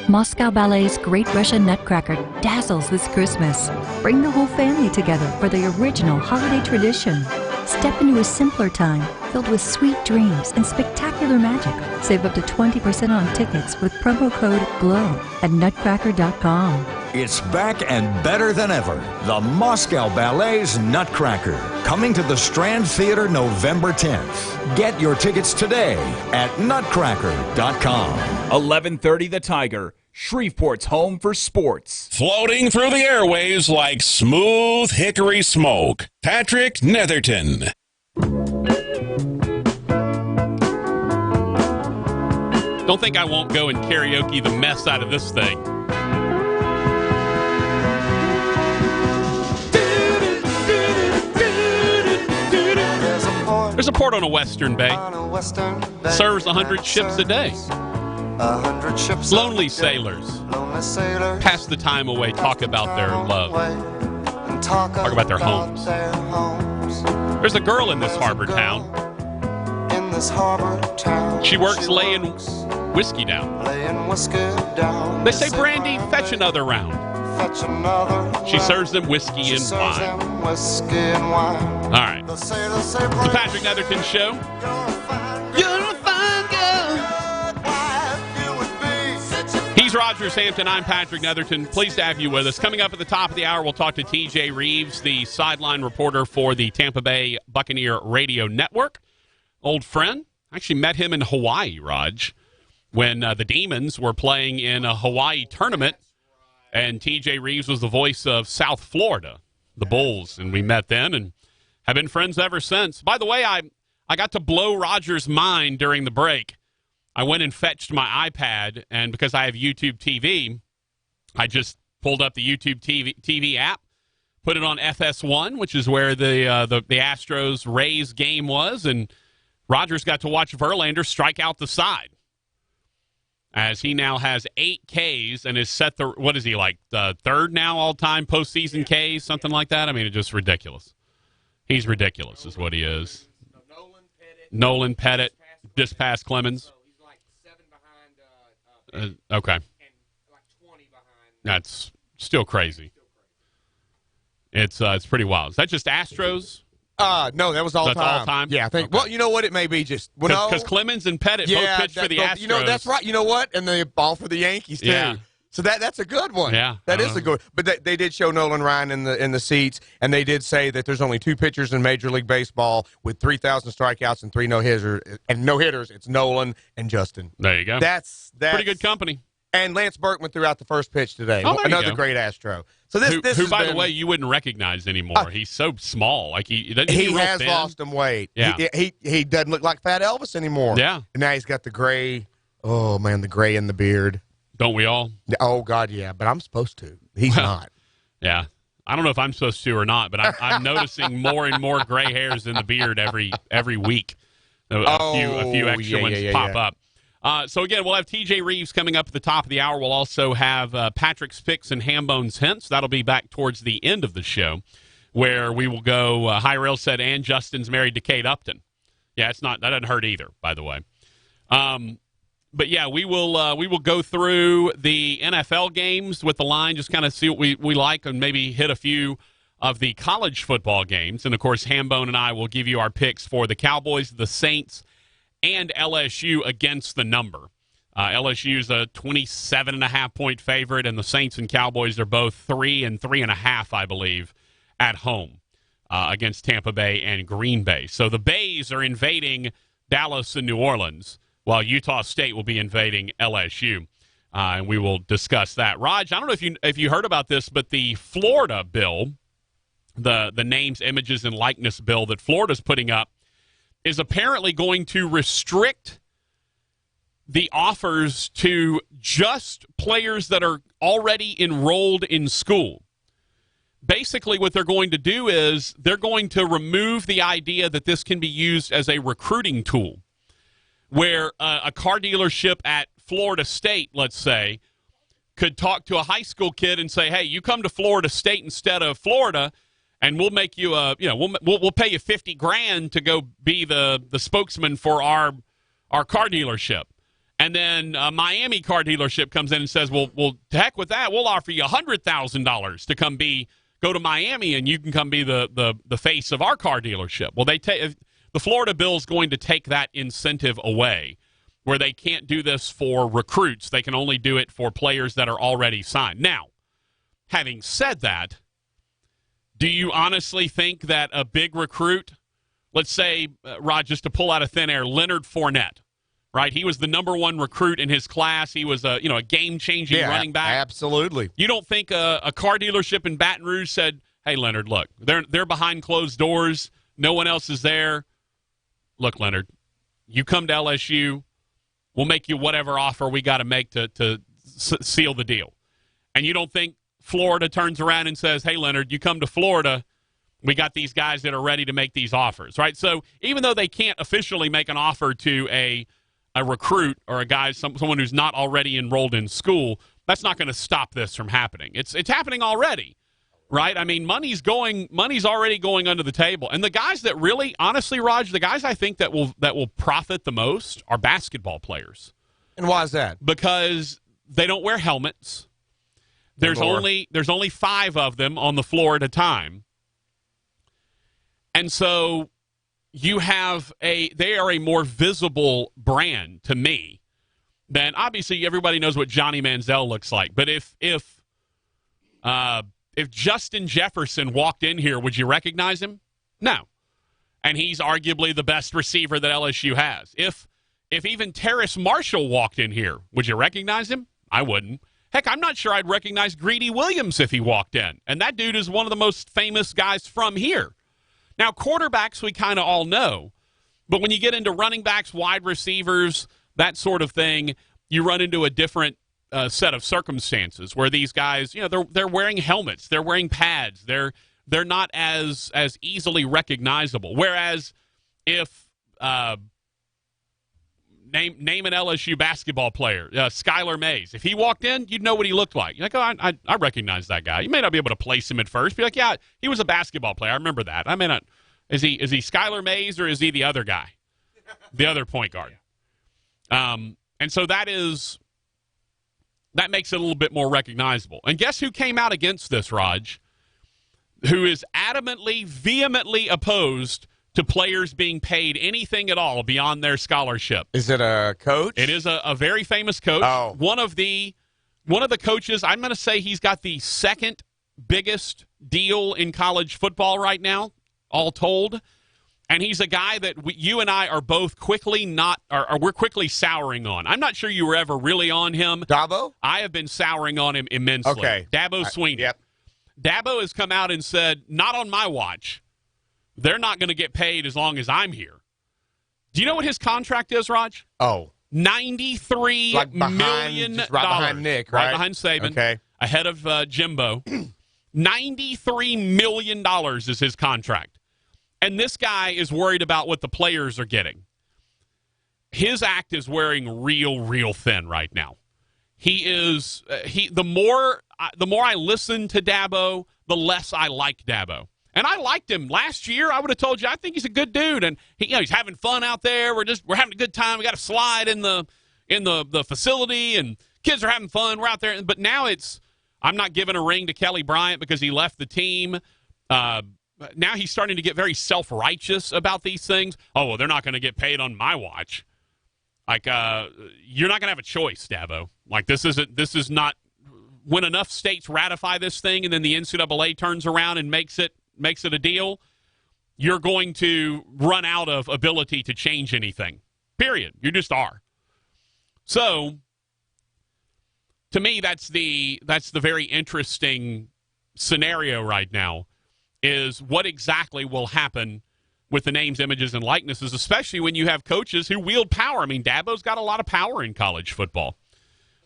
Moscow Ballet's Great Russian Nutcracker dazzles this Christmas. Bring the whole family together for the original holiday tradition. Step into a simpler time filled with sweet dreams and spectacular magic. Save up to 20% on tickets with promo code GLOW at nutcracker.com. It's back and better than ever. The Moscow Ballet's Nutcracker, coming to the Strand Theater November 10th. Get your tickets today at nutcracker.com. 11:30 The Tiger, Shreveport's home for sports. Floating through the airwaves like smooth hickory smoke, Patrick Netherton. Don't think I won't go and karaoke the mess out of this thing. There's a port on a western bay. Serves 100 ships a day. Lonely sailors pass the time away, talk about their love, talk about their homes. There's a girl in this harbor town. She works laying whiskey down. They say, Brandy, fetch another round. She serves them whiskey and wine. All right. It's the Patrick Netherton Show. You're a fine girl. He's Roger Sampson. I'm Patrick Netherton. Pleased to have you with us. Coming up at the top of the hour, we'll talk to TJ Reeves, the sideline reporter for the Tampa Bay Buccaneer Radio Network. Old friend. I actually met him in Hawaii, Raj, when the Demons were playing in a Hawaii tournament. And TJ Reeves was the voice of South Florida, the Bulls, and we met then and have been friends ever since. By the way, I got to blow Roger's mind during the break. I went and fetched my iPad, and because I have YouTube TV, I just pulled up the YouTube TV app, put it on FS1, which is where the Astros-Rays game was, and Rogers got to watch Verlander strike out the side, as he now has 8 Ks and is set the, what is he, like the third now all-time postseason Ks, something like that? I mean, it's just ridiculous. He's ridiculous is what he is. Nolan Pettit, just past Clemens. So he's like 7 behind. Okay. And like 20 behind. That's still crazy. It's pretty wild. Is that just Astros? No, that was all That's time. all time? Yeah, I think. Okay. Well, you know what? It may be just Because Clemens and Pettit both pitched for the Astros. You know, that's right. You know what? And the ball for the Yankees too. Yeah. So that's a good one. Yeah, that is a good. But they did show Nolan Ryan in the seats, and they did say that there's only 2 pitchers in Major League Baseball with 3,000 strikeouts and 3 no-hitters. It's Nolan and Justin. There you go. That's pretty good company. And Lance Berkman threw out the first pitch today. Oh, Another great Astro. So this who has by been, the way, you wouldn't recognize anymore. He's so small. Like he has lost some weight. Yeah. He doesn't look like Fat Elvis anymore. Yeah. And now he's got the gray. Oh man, the gray in the beard. Don't we all? Oh God, yeah. But I'm supposed to. He's not. Yeah. I don't know if I'm supposed to or not, but I'm noticing more and more gray hairs in the beard every week. A few extra ones pop up. So, again, we'll have TJ Reeves coming up at the top of the hour. We'll also have Patrick's Picks and Hambone's Hints. That'll be back towards the end of the show, where we will go, High Rail said, and Justin's married to Kate Upton. Yeah, that doesn't hurt either, by the way. But, yeah, we will go through the NFL games with the line, just kind of see what we like, and maybe hit a few of the college football games. And, of course, Hambone and I will give you our picks for the Cowboys, the Saints, and LSU against the number. LSU is a 27.5-point favorite, and the Saints and Cowboys are both 3 and 3.5, I believe, at home against Tampa Bay and Green Bay. So the Bays are invading Dallas and New Orleans, while Utah State will be invading LSU, and we will discuss that. Raj, I don't know if you heard about this, but the Florida bill, the names, images, and likeness bill that Florida's putting up, is apparently going to restrict the offers to just players that are already enrolled in school. Basically, what they're going to do is they're going to remove the idea that this can be used as a recruiting tool, where a car dealership at Florida State, let's say, could talk to a high school kid and say, hey, you come to Florida State instead of Florida, and we'll make you we'll pay you $50,000 to go be the spokesman for our car dealership. And then a Miami car dealership comes in and says, well, to heck with that, we'll offer you $100,000 to go to Miami, and you can come be the face of our car dealership. Well, the Florida bill is going to take that incentive away, where they can't do this for recruits. They can only do it for players that are already signed. Now, having said that, do you honestly think that a big recruit, let's say, Rod, just to pull out of thin air, Leonard Fournette, right? He was the number one recruit in his class. He was a game-changing running back. Absolutely. You don't think a car dealership in Baton Rouge said, hey, Leonard, look, they're behind closed doors. No one else is there. Look, Leonard, you come to LSU, we'll make you whatever offer we got to make to seal the deal. And you don't think Florida turns around and says, hey, Leonard, you come to Florida, we got these guys that are ready to make these offers, right? So even though they can't officially make an offer to a recruit or a guy, someone who's not already enrolled in school, that's not going to stop this from happening. It's happening already. Right? I mean, money's already going under the table. And the guys that really, honestly, Raj, the guys I think that will profit the most are basketball players. And why is that? Because they don't wear helmets. There's only 5 of them on the floor at a time. And so they are a more visible brand to me than, obviously, everybody knows what Johnny Manziel looks like. But if Justin Jefferson walked in here, would you recognize him? No. And he's arguably the best receiver that LSU has. If even Terrace Marshall walked in here, would you recognize him? I wouldn't. Heck, I'm not sure I'd recognize Greedy Williams if he walked in. And that dude is one of the most famous guys from here. Now, quarterbacks we kind of all know. But when you get into running backs, wide receivers, that sort of thing, you run into a different set of circumstances where these guys, they're wearing helmets, they're wearing pads, they're not as easily recognizable. Whereas if name an LSU basketball player, Skylar Mays, if he walked in, you'd know what he looked like. You're like, oh, I recognize that guy. You may not be able to place him at first. Be like, yeah, he was a basketball player. I remember that. I may not. Is he Skylar Mays or is he the other guy, the other point guard? And so that makes it a little bit more recognizable. And guess who came out against this, Raj? Who is adamantly, vehemently opposed to players being paid anything at all beyond their scholarship. Is it a coach? It is a very famous coach. Oh. One of the coaches, I'm going to say he's got the second biggest deal in college football right now, all told. And he's a guy that you and I are both we're quickly souring on. I'm not sure you were ever really on him. Dabo? I have been souring on him immensely. Okay. Dabo Swinney. Yep. Dabo has come out and said, not on my watch. They're not going to get paid as long as I'm here. Do you know what his contract is, Raj? Oh. $93 million. Just right behind Nick, right? Right behind Saban. Okay. ahead of Jimbo. $93 million is his contract. And this guy is worried about what the players are getting. His act is wearing real thin right now. He is the more I listen to Dabo, the less I like Dabo. And I liked him last year. I would have told you I think he's a good dude, and he's having fun out there. We're having a good time. We got a slide in the facility, and kids are having fun. We're out there. But now I'm not giving a ring to Kelly Bryant because he left the team. Now he's starting to get very self-righteous about these things. Oh, well, they're not going to get paid on my watch. Like, you're not going to have a choice, Dabo. Like, this is not when enough states ratify this thing and then the NCAA turns around and makes it a deal, you're going to run out of ability to change anything. Period. You just are. So, to me, that's the very interesting scenario right now, is what exactly will happen with the names, images, and likenesses, especially when you have coaches who wield power. I mean, Dabo's got a lot of power in college football.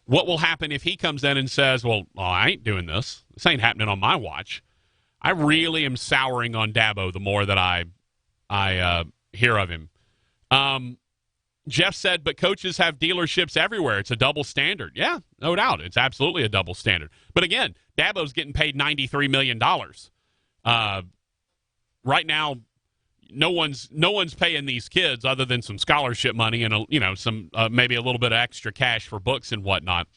What will happen if he comes in and says, well, I ain't doing this. This ain't happening on my watch. I really am souring on Dabo the more that I hear of him. Jeff said, but coaches have dealerships everywhere. It's a double standard. Yeah, no doubt. It's absolutely a double standard. But again, Dabo's getting paid $93 million. Right now, no one's paying these kids other than some scholarship money and some maybe a little bit of extra cash for books and whatnot.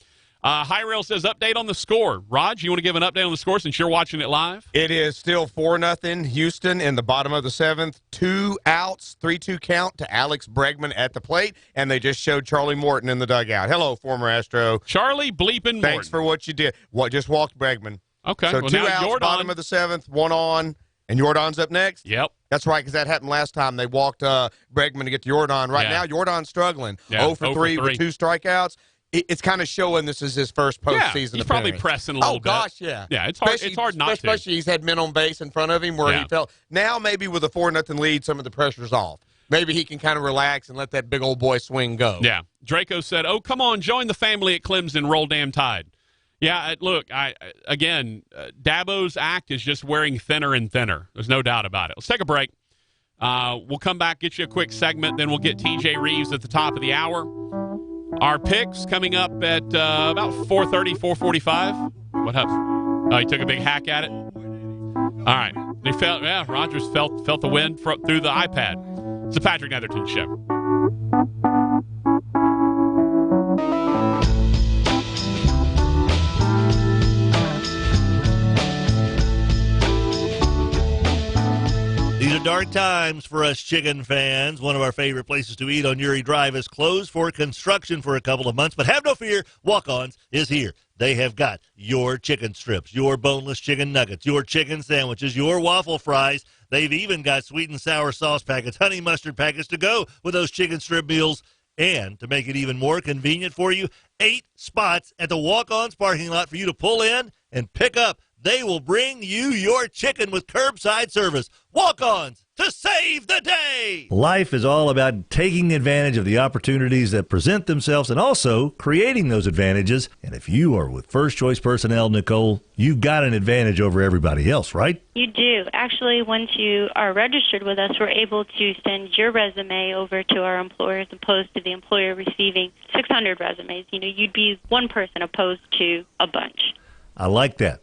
High Rail says, update on the score. Raj, you want to give an update on the score since you're watching it live? It is still 4-0 Houston in the bottom of the 7th. 2 outs, 3-2 count to Alex Bregman at the plate, and they just showed Charlie Morton in the dugout. Hello, former Astro. Charlie bleeping Morton. Thanks for what you did. Just walked Bregman. Okay. So well, 2 now outs, Jordan. bottom of the 7th, 1 on, and Jordan's up next? Yep. That's right, because that happened last time. They walked Bregman to get to Jordan. Right now, Jordan's struggling. 0 for 3 with 2 strikeouts. It's kind of showing this is his first postseason appearance. He's probably pressing a little bit. Oh, gosh, yeah. Yeah, it's hard not to. Especially he's had men on base in front of him where he felt. Now maybe with a 4-0 lead, some of the pressure's off. Maybe he can kind of relax and let that big old boy swing go. Yeah. Draco said, oh, come on, join the family at Clemson, roll damn tide. Yeah, look, Dabo's act is just wearing thinner and thinner. There's no doubt about it. Let's take a break. We'll come back, get you a quick segment, then we'll get TJ Reeves at the top of the hour. Our picks coming up at about 4:30, 4:45. What happened? Oh, he took a big hack at it? All right. Rogers felt the wind through the iPad. It's the Patrick Netherton Show. These are dark times for us chicken fans. One of our favorite places to eat on Uri Drive is closed for construction for a couple of months. But have no fear, Walk-Ons is here. They have got your chicken strips, your boneless chicken nuggets, your chicken sandwiches, your waffle fries. They've even got sweet and sour sauce packets, honey mustard packets to go with those chicken strip meals. And to make it even more convenient for you, 8 spots at the Walk-Ons parking lot for you to pull in and pick up. They will bring you your chicken with curbside service. Walk-Ons to save the day. Life is all about taking advantage of the opportunities that present themselves and also creating those advantages. And if you are with First Choice Personnel, Nicole, you've got an advantage over everybody else, right? You do. Actually, once you are registered with us, we're able to send your resume over to our employer as opposed to the employer receiving 600 resumes. You'd be one person opposed to a bunch. I like that.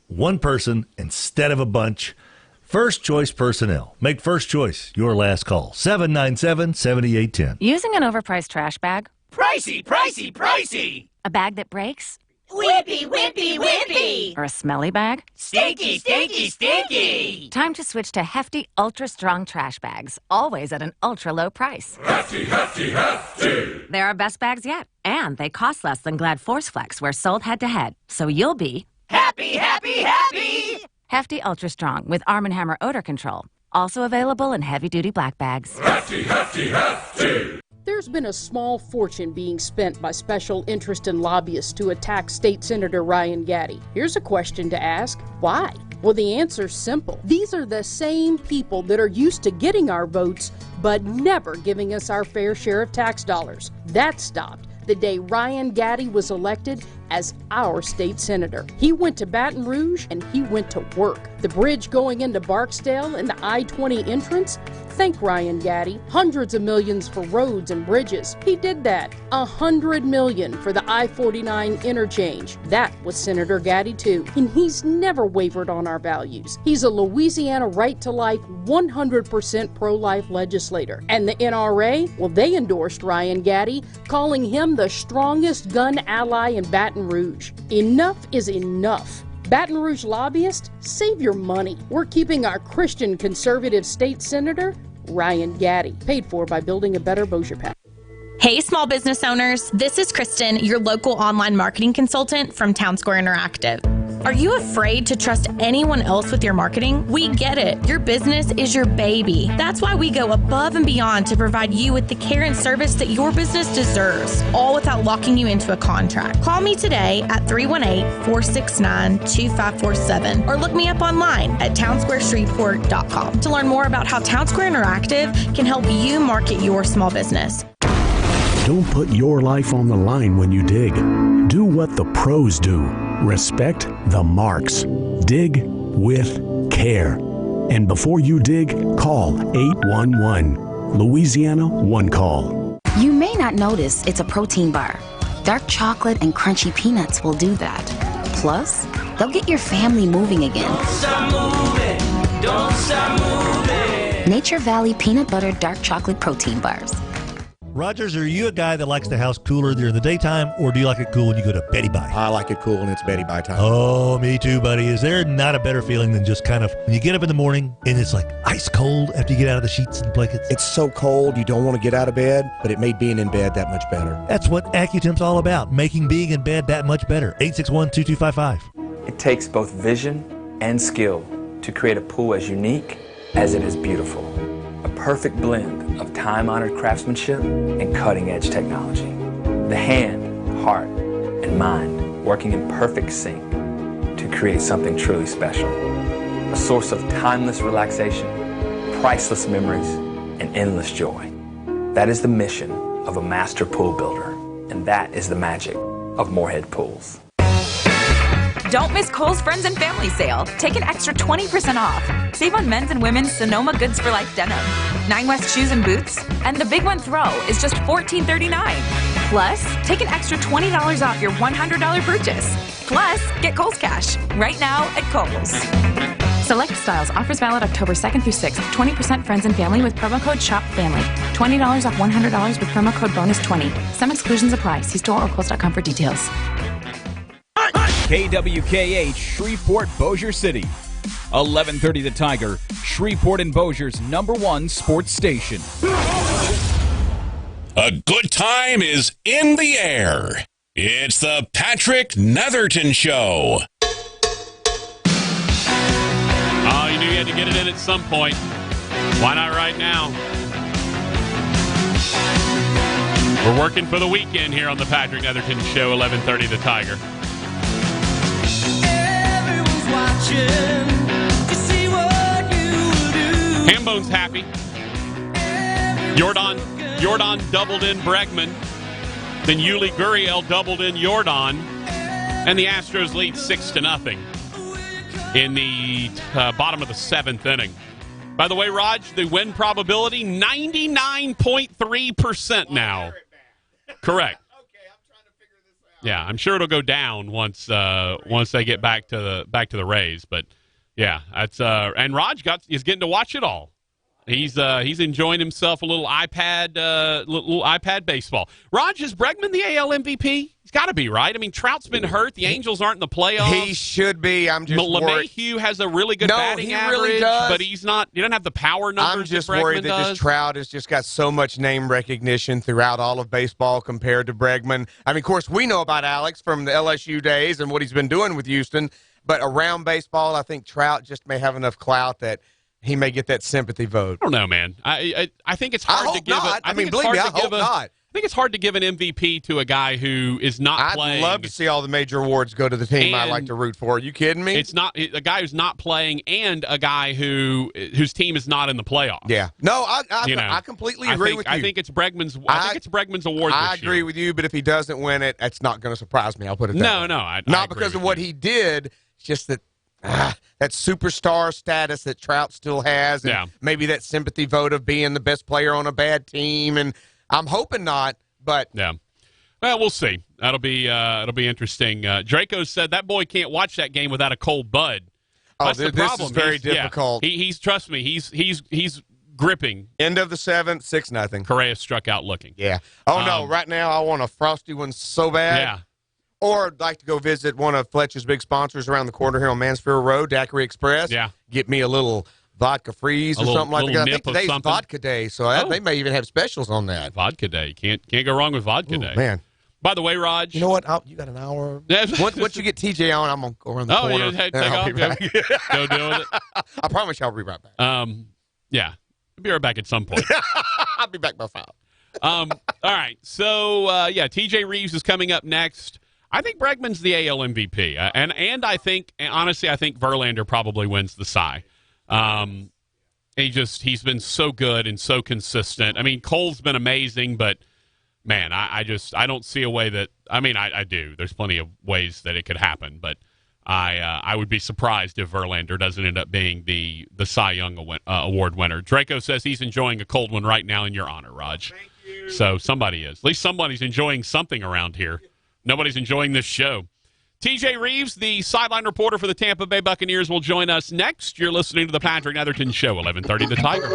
One person instead of a bunch. First Choice Personnel. Make First Choice your last call. 797-7810. Using an overpriced trash bag? Pricey, pricey, pricey! A bag that breaks? Whippy, whippy, whippy! Or a smelly bag? Stinky, stinky, stinky! Time to switch to Hefty Ultra Strong trash bags, always at an ultra low price. Hefty, hefty, hefty! They're our best bags yet, and they cost less than Glad Force Flex, where sold head-to-head, so you'll be happy, happy, happy! Hefty Ultra Strong with Arm & Hammer odor control. Also available in heavy-duty black bags. Hefty, hefty, hefty! There's been a small fortune being spent by special interest and lobbyists to attack State Senator Ryan Gaddy. Here's a question to ask. Why? Well, the answer's simple. These are the same people that are used to getting our votes, but never giving us our fair share of tax dollars. That stopped the day Ryan Gaddy was elected as our state senator. He went to Baton Rouge and he went to work. The bridge going into Barksdale and the I-20 entrance? Thank Ryan Gaddy. Hundreds of millions for roads and bridges. He did that. $100 million for the I-49 interchange. That was Senator Gaddy too. And he's never wavered on our values. He's a Louisiana right-to-life, 100% pro-life legislator. And the NRA, well, they endorsed Ryan Gaddy, calling him the strongest gun ally in Baton Rouge. Enough is enough. Baton Rouge lobbyists, save your money. We're keeping our Christian conservative state senator, Ryan Gaddy, paid for by Building a Better Bossier Path. Hey, small business owners. This is Kristen, your local online marketing consultant from Town Square Interactive. Are you afraid to trust anyone else with your marketing? We get it. Your business is your baby. That's why we go above and beyond to provide you with the care and service that your business deserves, all without locking you into a contract. Call me today at 318-469-2547 or look me up online at townsquareshreveport.com to learn more about how Town Square Interactive can help you market your small business. Don't put your life on the line when you dig. Do what the pros do. Respect the marks. Dig with care. And before you dig, call 811. Louisiana One Call. You may not notice it's a protein bar. Dark chocolate and crunchy peanuts will do that. Plus, they'll get your family moving again. Don't stop moving. Don't stop moving. Nature Valley Peanut Butter Dark Chocolate Protein Bars. Rogers, are you a guy that likes the house cooler during the daytime, or do you like it cool when you go to Betty Bye? I like it cool when it's Betty Bye time. Oh, me too, buddy. Is there not a better feeling than just kind of when you get up in the morning and it's like ice cold after you get out of the sheets and blankets? It's so cold you don't want to get out of bed, but it made being in bed that much better. That's what AccuTemp's all about, making being in bed that much better. 861-2255. It takes both vision and skill to create a pool as unique as it is beautiful. A perfect blend of time-honored craftsmanship and cutting-edge technology. The hand, heart, and mind working in perfect sync to create something truly special. A source of timeless relaxation, priceless memories, and endless joy. That is the mission of a master pool builder, and that is the magic of Moorhead Pools. Don't miss Kohl's Friends and Family Sale. Take an extra 20% off. Save on men's and women's Sonoma Goods for Life denim, 9 West shoes and boots, and the big one throw is just $14.39. Plus, take an extra $20 off your $100 purchase. Plus, get Kohl's Cash right now at Kohl's. Select styles. Offers valid October 2nd through 6th. 20% friends and family with promo code SHOPFAMILY. $20 off $100 with promo code BONUS20. Some exclusions apply. See store or kohls.com for details. KWKH, Shreveport, Bossier City. 1130 The Tiger, Shreveport and Bossier's #1 sports station. A good time is in the air. It's the Patrick Netherton Show. Oh, you knew you had to get it in at some point. Why not right now? We're working for the weekend here on the Patrick Netherton Show, 1130 The Tiger. Hambone's happy. Jordan doubled in Bregman. Then Yuli Gurriel doubled in Jordan. And the Astros lead 6-0 in the bottom of the 7th inning. By the way, Raj, the win probability, 99.3% now. Correct. Yeah, I'm sure it'll go down once they get back to the Rays. But yeah, that's and Raj is getting to watch it all. He's enjoying himself a little iPad baseball. Raj, is Bregman the AL MVP? He's got to be, right? I mean, Trout's been hurt. The Angels aren't in the playoffs. He should be. I'm just worried. LeMahieu has a really good batting average, really does. But he's not. He doesn't have the power numbers. I'm just that Bregman worried that does. this Trout has just got so much name recognition throughout all of baseball compared to Bregman. I mean, of course, we know about Alex from the LSU days and what he's been doing with Houston. But around baseball, I think Trout just may have enough clout that he may get that sympathy vote. I don't know, man. I think it's hard to give it. I mean, believe me, I hope not. I think it's hard to give an MVP to a guy who is not playing. I'd love to see all the major awards go to the team I like to root for. Are you kidding me? It's not a guy who's not playing and a guy whose team is not in the playoffs. Yeah. No, I completely agree with you. I think it's Bregman's. I think it's Bregman's award. I agree with you, but if he doesn't win it, it's not going to surprise me. I'll put it that way. No, not because of what he did. It's just that that superstar status that Trout still has, and maybe that sympathy vote of being the best player on a bad team, and I'm hoping not, but yeah. Well, we'll see. It'll be interesting. Draco said that boy can't watch that game without a cold Bud. That's the problem. This is very difficult. He's trust me. He's gripping. End of the 7th, 6-0. Correa struck out looking. Yeah. Oh no! Right now, I want a frosty one so bad. Yeah. Or I'd like to go visit one of Fletcher's big sponsors around the corner here on Mansfield Road, Daiquiri Express. Yeah. Get me a little vodka freeze or something like that. I think today's vodka day, so they may even have specials on that. Vodka day. Can't go wrong with vodka day. Man. By the way, Raj. You know what? You got an hour. Once you get TJ on, I'm going to go around the corner. Yeah, take off. Go deal with it. I promise you I'll be right back. Yeah. I'll be right back at some point. I'll be back by 5. All right. So, TJ Reeves is coming up next. I think Bregman's the AL MVP. And I think, honestly, I think Verlander probably wins the Cy. He's been so good and so consistent. I mean, Cole's been amazing, but man, I don't see a way that, I do. There's plenty of ways that it could happen, but I would be surprised if Verlander doesn't end up being the Cy Young Award winner. Draco says he's enjoying a cold one right now in your honor, Raj. Thank you. So somebody is. At least somebody's enjoying something around here. Nobody's enjoying this show. TJ Reeves, the sideline reporter for the Tampa Bay Buccaneers, will join us next. You're listening to the Patrick Netherton Show, 11:30 The Tiger.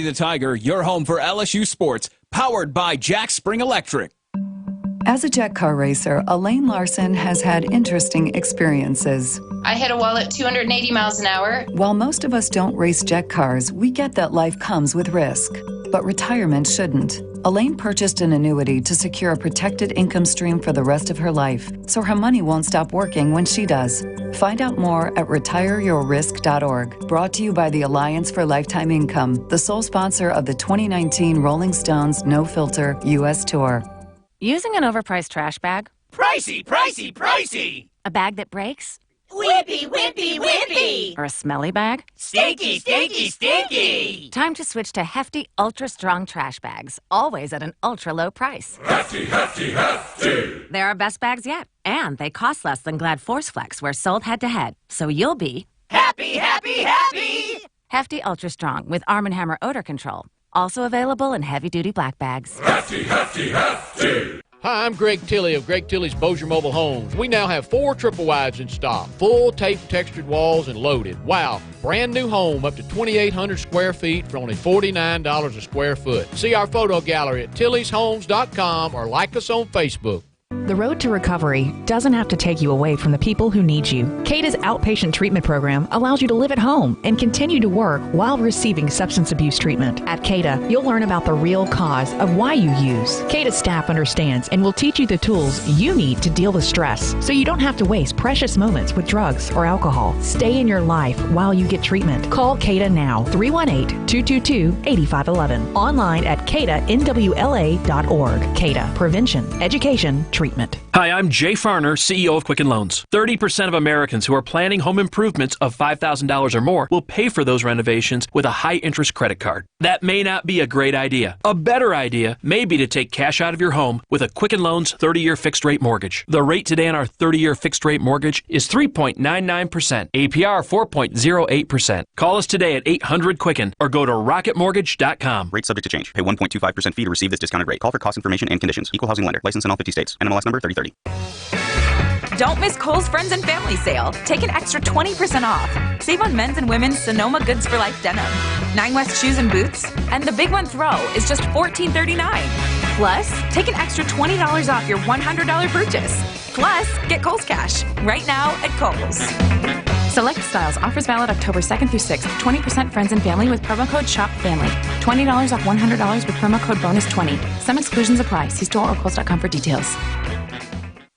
The Tiger, your home for LSU sports, powered by Jack Spring Electric. As a jet car racer, Elaine Larson has had interesting experiences. I hit a wall at 280 miles an hour. While most of us don't race jet cars, we get that life comes with risk. But retirement shouldn't. Elaine purchased an annuity to secure a protected income stream for the rest of her life, so her money won't stop working when she does. Find out more at retireyourrisk.org. Brought to you by the Alliance for Lifetime Income, the sole sponsor of the 2019 Rolling Stones No Filter U.S. Tour. Using an overpriced trash bag? Pricey, pricey, pricey! A bag that breaks? Whippy, whippy, whippy! Or a smelly bag? Stinky, stinky, stinky! Time to switch to hefty, ultra-strong trash bags, always at an ultra-low price. Hefty, hefty, hefty! They're our best bags yet, and they cost less than Glad Force Flex, where sold head-to-head, so you'll be... Happy, happy, happy! Hefty ultra-strong with Arm & Hammer odor control. Also available in heavy-duty black bags. Hefty, hefty, hefty! Hi, I'm Greg Tilley of Greg Tilley's Bossier Mobile Homes. We now have 4 triple wides in stock, full tape textured walls and loaded. Wow, brand new home up to 2,800 square feet for only $49 a square foot. See our photo gallery at tillyshomes.com or like us on Facebook. The road to recovery doesn't have to take you away from the people who need you. CADA's outpatient treatment program allows you to live at home and continue to work while receiving substance abuse treatment. At CADA, you'll learn about the real cause of why you use. CADA staff understands and will teach you the tools you need to deal with stress, so you don't have to waste precious moments with drugs or alcohol. Stay in your life while you get treatment. Call CADA now, 318-222-8511. Online at CADANWLA.org. CADA, prevention, education, treatment. Hi, I'm Jay Farner, CEO of Quicken Loans. 30% of Americans who are planning home improvements of $5,000 or more will pay for those renovations with a high-interest credit card. That may not be a great idea. A better idea may be to take cash out of your home with a Quicken Loans 30-year fixed-rate mortgage. The rate today on our 30-year fixed-rate mortgage is 3.99%, APR 4.08%. Call us today at 800-QUICKEN or go to rocketmortgage.com. Rate subject to change. Pay 1.25% fee to receive this discounted rate. Call for cost information and conditions. Equal housing lender. License in all 50 states. NMLS number 3030. Don't miss Kohl's Friends and Family Sale. Take an extra 20% off. Save on men's and women's Sonoma Goods for Life denim, 9 West shoes and boots, and the big one throw is just $14.39. Plus, take an extra $20 off your $100 purchase. Plus, get Kohl's Cash right now at Kohl's. Select styles. Offers valid October 2nd through 6th. 20% friends and family with promo code SHOPFAMILY. $20 off $100 with promo code BONUS20. Some exclusions apply. See store or Kohl's.com for details.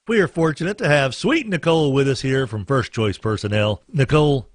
We are fortunate to have Sweet Nicole with us here from First Choice Personnel. Nicole,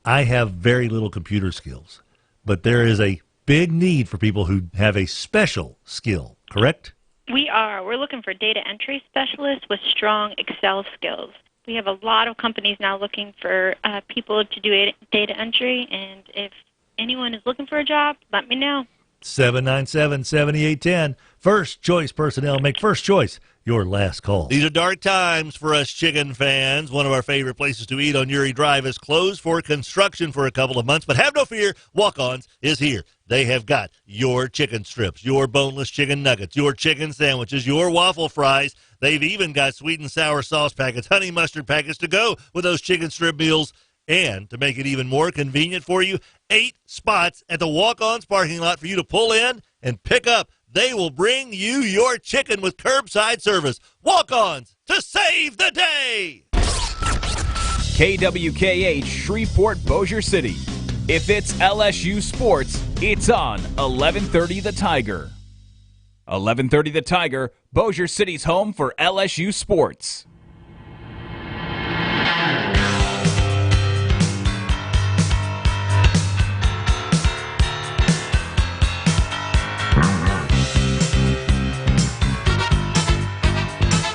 I have very little computer skills, but there is a big need for people who have a special skill, correct? We are. We're looking for data entry specialists with strong Excel skills. We have a lot of companies now looking for people to do data entry, and if anyone is looking for a job, let me know. 797-7810. First Choice Personnel. Make First Choice your last call. These are dark times for us chicken fans. One of our favorite places to eat on Uri Drive is closed for construction for a couple of months, but have no fear, Walk-Ons is here. They have got your chicken strips, your boneless chicken nuggets, your chicken sandwiches, your waffle fries. They've even got sweet and sour sauce packets, honey mustard packets to go with those chicken strip meals. And to make it even more convenient for you, 8 spots at the Walk-Ons parking lot for you to pull in and pick up. They will bring you your chicken with curbside service. Walk-Ons to save the day. KWKH Shreveport Bossier City. If it's LSU sports, it's on 1130 The Tiger. 1130 The Tiger, Bossier City's home for LSU sports.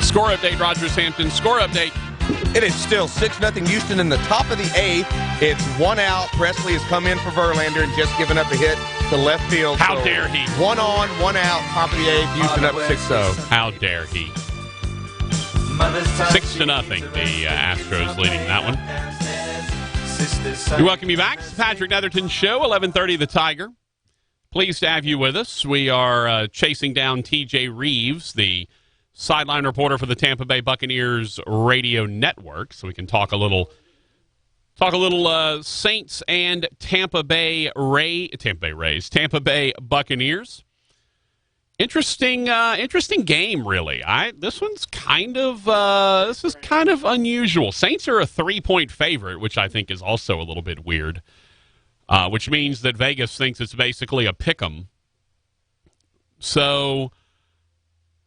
Score update, Rogers Hampton. Score update. It is still 6-0 Houston in the top of the 8th. It's 1 out. Presley has come in for Verlander and just given up a hit to left field. How dare he? 1 on, 1 out, top of the 8th. Houston up 6-0. How dare he? 6-0. The Astros leading that one. We welcome you back. It's the Patrick Netherton Show, 1130 The Tiger. Pleased to have you with us. We are chasing down T.J. Reeves, the sideline reporter for the Tampa Bay Buccaneers radio network, so we can talk a little Saints and Tampa Bay Buccaneers. Interesting game, really. This is kind of unusual. Saints are a 3-point favorite, which I think is also a little bit weird. Which means that Vegas thinks it's basically a pick'em. So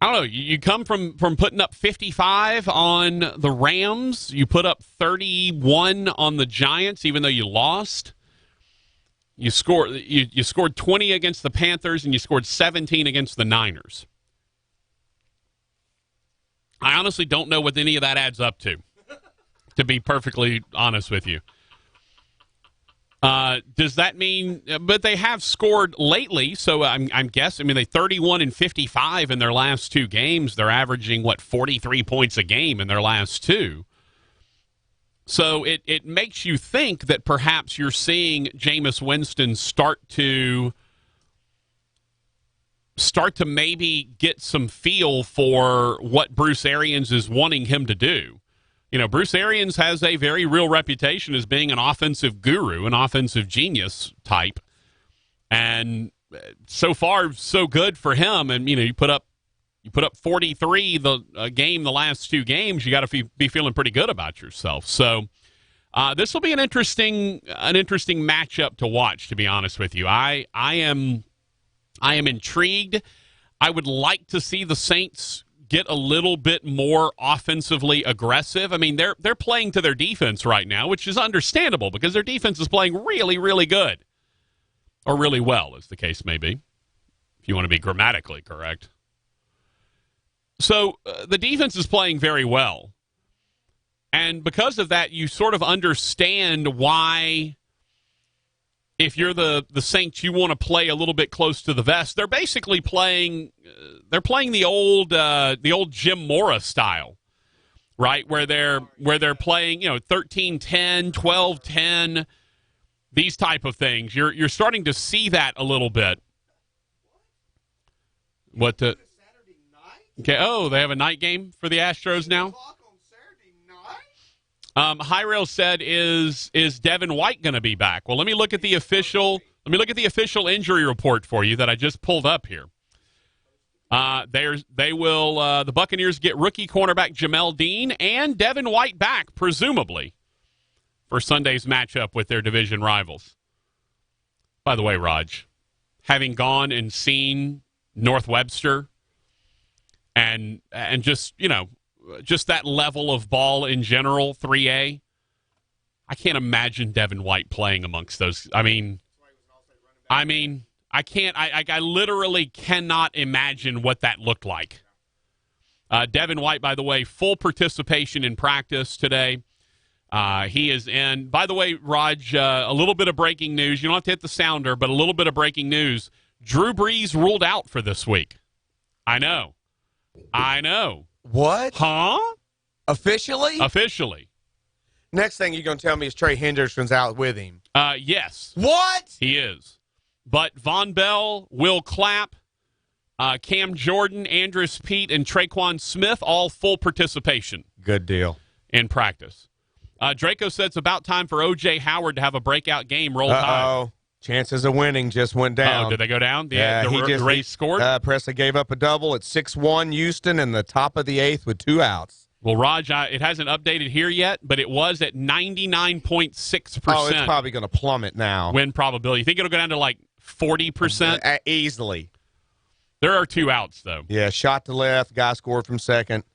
I don't know. You come from putting up 55 on the Rams. You put up 31 on the Giants, even though you lost. You scored 20 against the Panthers, and you scored 17 against the Niners. I honestly don't know what any of that adds up to be perfectly honest with you. Does that mean? But they have scored lately, so I'm guessing. I mean, they 31 and 55 in their last 2 games. They're averaging 43 points a game in their last 2. So it makes you think that perhaps you're seeing Jameis Winston start to maybe get some feel for what Bruce Arians is wanting him to do. You know, Bruce Arians has a very real reputation as being an offensive guru, an offensive genius type. And so far, so good for him. And, you know, you put up 43 the last 2 games, you got to be feeling pretty good about yourself. So this will be an interesting matchup to watch, to be honest with you. I am intrigued. I would like to see the Saints get a little bit more offensively aggressive. I mean, they're playing to their defense right now, which is understandable because their defense is playing really, really good. Or really well, as the case may be, if you want to be grammatically correct. So the defense is playing very well. And because of that, you sort of understand why, if you're the Saints, you want to play a little bit close to the vest. They're basically playing the old Jim Mora style, right? Where they're playing, 13-10, 12-10, these type of things. You're starting to see that a little bit. Okay. Oh, they have a night game for the Astros now. Hi-Rail said, "Is Devin White going to be back?" Well, let me look at the official injury report for you that I just pulled up here. The Buccaneers get rookie cornerback Jamel Dean and Devin White back, presumably, for Sunday's matchup with their division rivals. By the way, Raj, having gone and seen North Webster and just, just that level of ball in general, 3A, I can't imagine Devin White playing amongst those. I literally cannot imagine what that looked like. Devin White, by the way, full participation in practice today. He is in. By the way, Raj, a little bit of breaking news. You don't have to hit the sounder, but a little bit of breaking news. Drew Brees ruled out for this week. I know. What? Huh? Officially? Officially. Next thing you're going to tell me is Trey Henderson's out with him. Yes. What? He is. But Von Bell, Will Clapp, Cam Jordan, Andrus Peat, and Traquan Smith, all full participation. Good deal. In practice. Draco said it's about time for O.J. Howard to have a breakout game. Roll Tide. Chances of winning just went down. Oh, did they go down? The Rays scored? Presley gave up a double at 6-1 Houston in the top of the 8th with 2 outs. Well, Raj, it hasn't updated here yet, but it was at 99.6%. Oh, it's probably going to plummet now. Win probability. You think it'll go down to like 40%? Easily. There are 2 outs, though. Yeah, shot to left. Guy scored from second.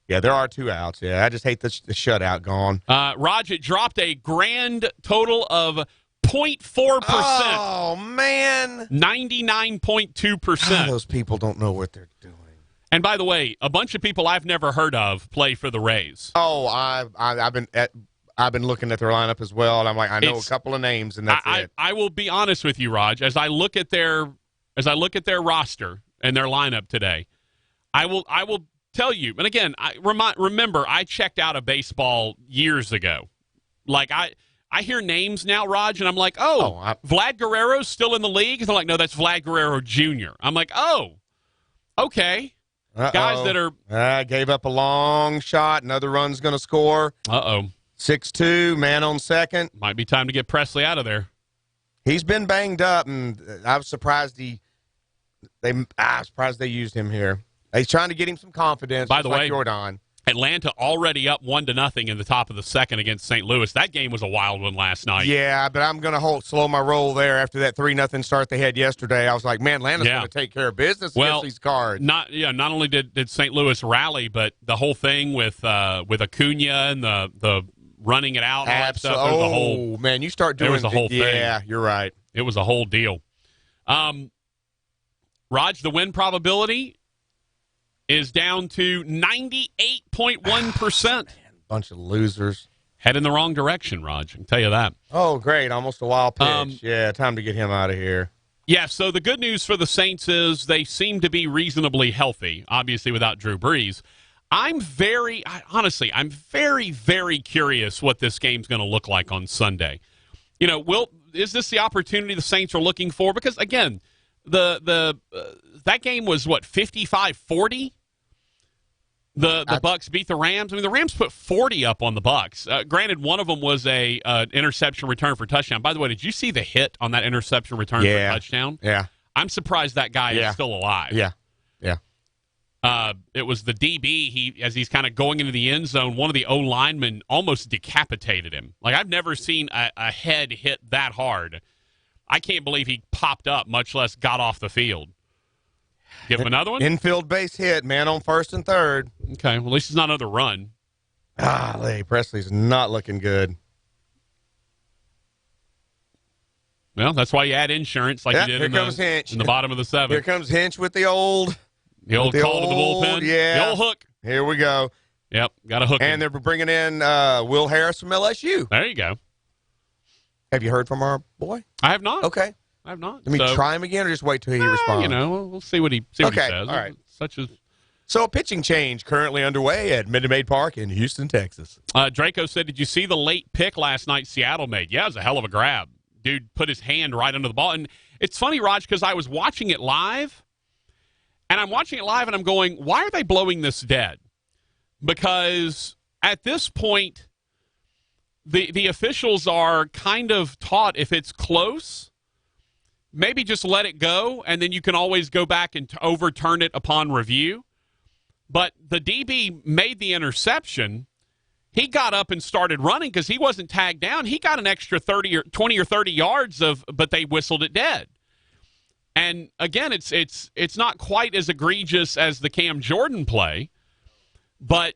Yeah, there are 2 outs. Yeah, I just hate the shutout gone. Raj, it dropped a grand total of 0.4%. Oh, man. 99.2%. Those people don't know what they're doing. And by the way, a bunch of people I've never heard of play for the Rays. Oh, I've been looking at their lineup as well, and I'm like, I know a couple of names, and that's it. I will be honest with you, Raj. As I look at their roster and their lineup today, I will tell you. And again, remember, I checked out of baseball years ago. Like I hear names now, Raj, and I'm like, Vlad Guerrero's still in the league. And they're like, no, that's Vlad Guerrero Jr. I'm like, oh, okay. Guys that are gave up a long shot. Another run's going to score. 6-2, man on second. Might be time to get Presley out of there. He's been banged up, and I was surprised they used him here. He's trying to get him some confidence. By the way, Jordan. Atlanta already up 1-0 in the top of the second against St. Louis. That game was a wild one last night. Yeah, but I'm going to slow my roll there after that 3-0 start they had yesterday. I was like, man, Atlanta's going to take care of business against these Cards. Not only did St. Louis rally, but the whole thing with Acuna and the running it out and all that stuff. Oh, man, you start doing the whole thing. Yeah, you're right. It was a whole deal. Raj, the win probability is down to 98.1%. Bunch of losers. Head in the wrong direction, Raj. I can tell you that. Oh, great. Almost a wild pitch. Time to get him out of here. Yeah, so the good news for the Saints is they seem to be reasonably healthy, obviously without Drew Brees. I'm very, very curious what this game's going to look like on Sunday. Is this the opportunity the Saints are looking for? Because, again, that game was, 55-40? The Bucks beat the Rams. I mean, the Rams put 40 up on the Bucks. Granted, one of them was a interception return for touchdown. By the way, did you see the hit on that interception return for touchdown? Yeah. I'm surprised that guy is still alive. Yeah. It was the DB. As he's kind of going into the end zone, one of the O-linemen almost decapitated him. Like, I've never seen a head hit that hard. I can't believe he popped up, much less got off the field. Give him another one? Infield base hit, man on first and third. Okay, well, at least it's not another run. Presley's not looking good. Well, that's why you add insurance like you did in the bottom of the 7th. Here comes Hinch with the old call to the bullpen. Yeah. The old hook. Here we go. Yep, got a hook. And they're bringing in Will Harris from LSU. There you go. Have you heard from our boy? I have not. Okay. I have not. Let me try him again or just wait till he responds? We'll see what he says. All right. So a pitching change currently underway at Minute Maid Park in Houston, Texas. Draco said, did you see the late pick last night Seattle made? Yeah, it was a hell of a grab. Dude put his hand right under the ball. And it's funny, Raj, because I was watching it live, and I'm going, why are they blowing this dead? Because at this point, the officials are kind of taught if it's close, maybe just let it go, and then you can always go back and overturn it upon review. But the DB made the interception, he got up and started running because he wasn't tagged down. He got an extra 20 or 30 yards but they whistled it dead. And again, it's not quite as egregious as the Cam Jordan play, but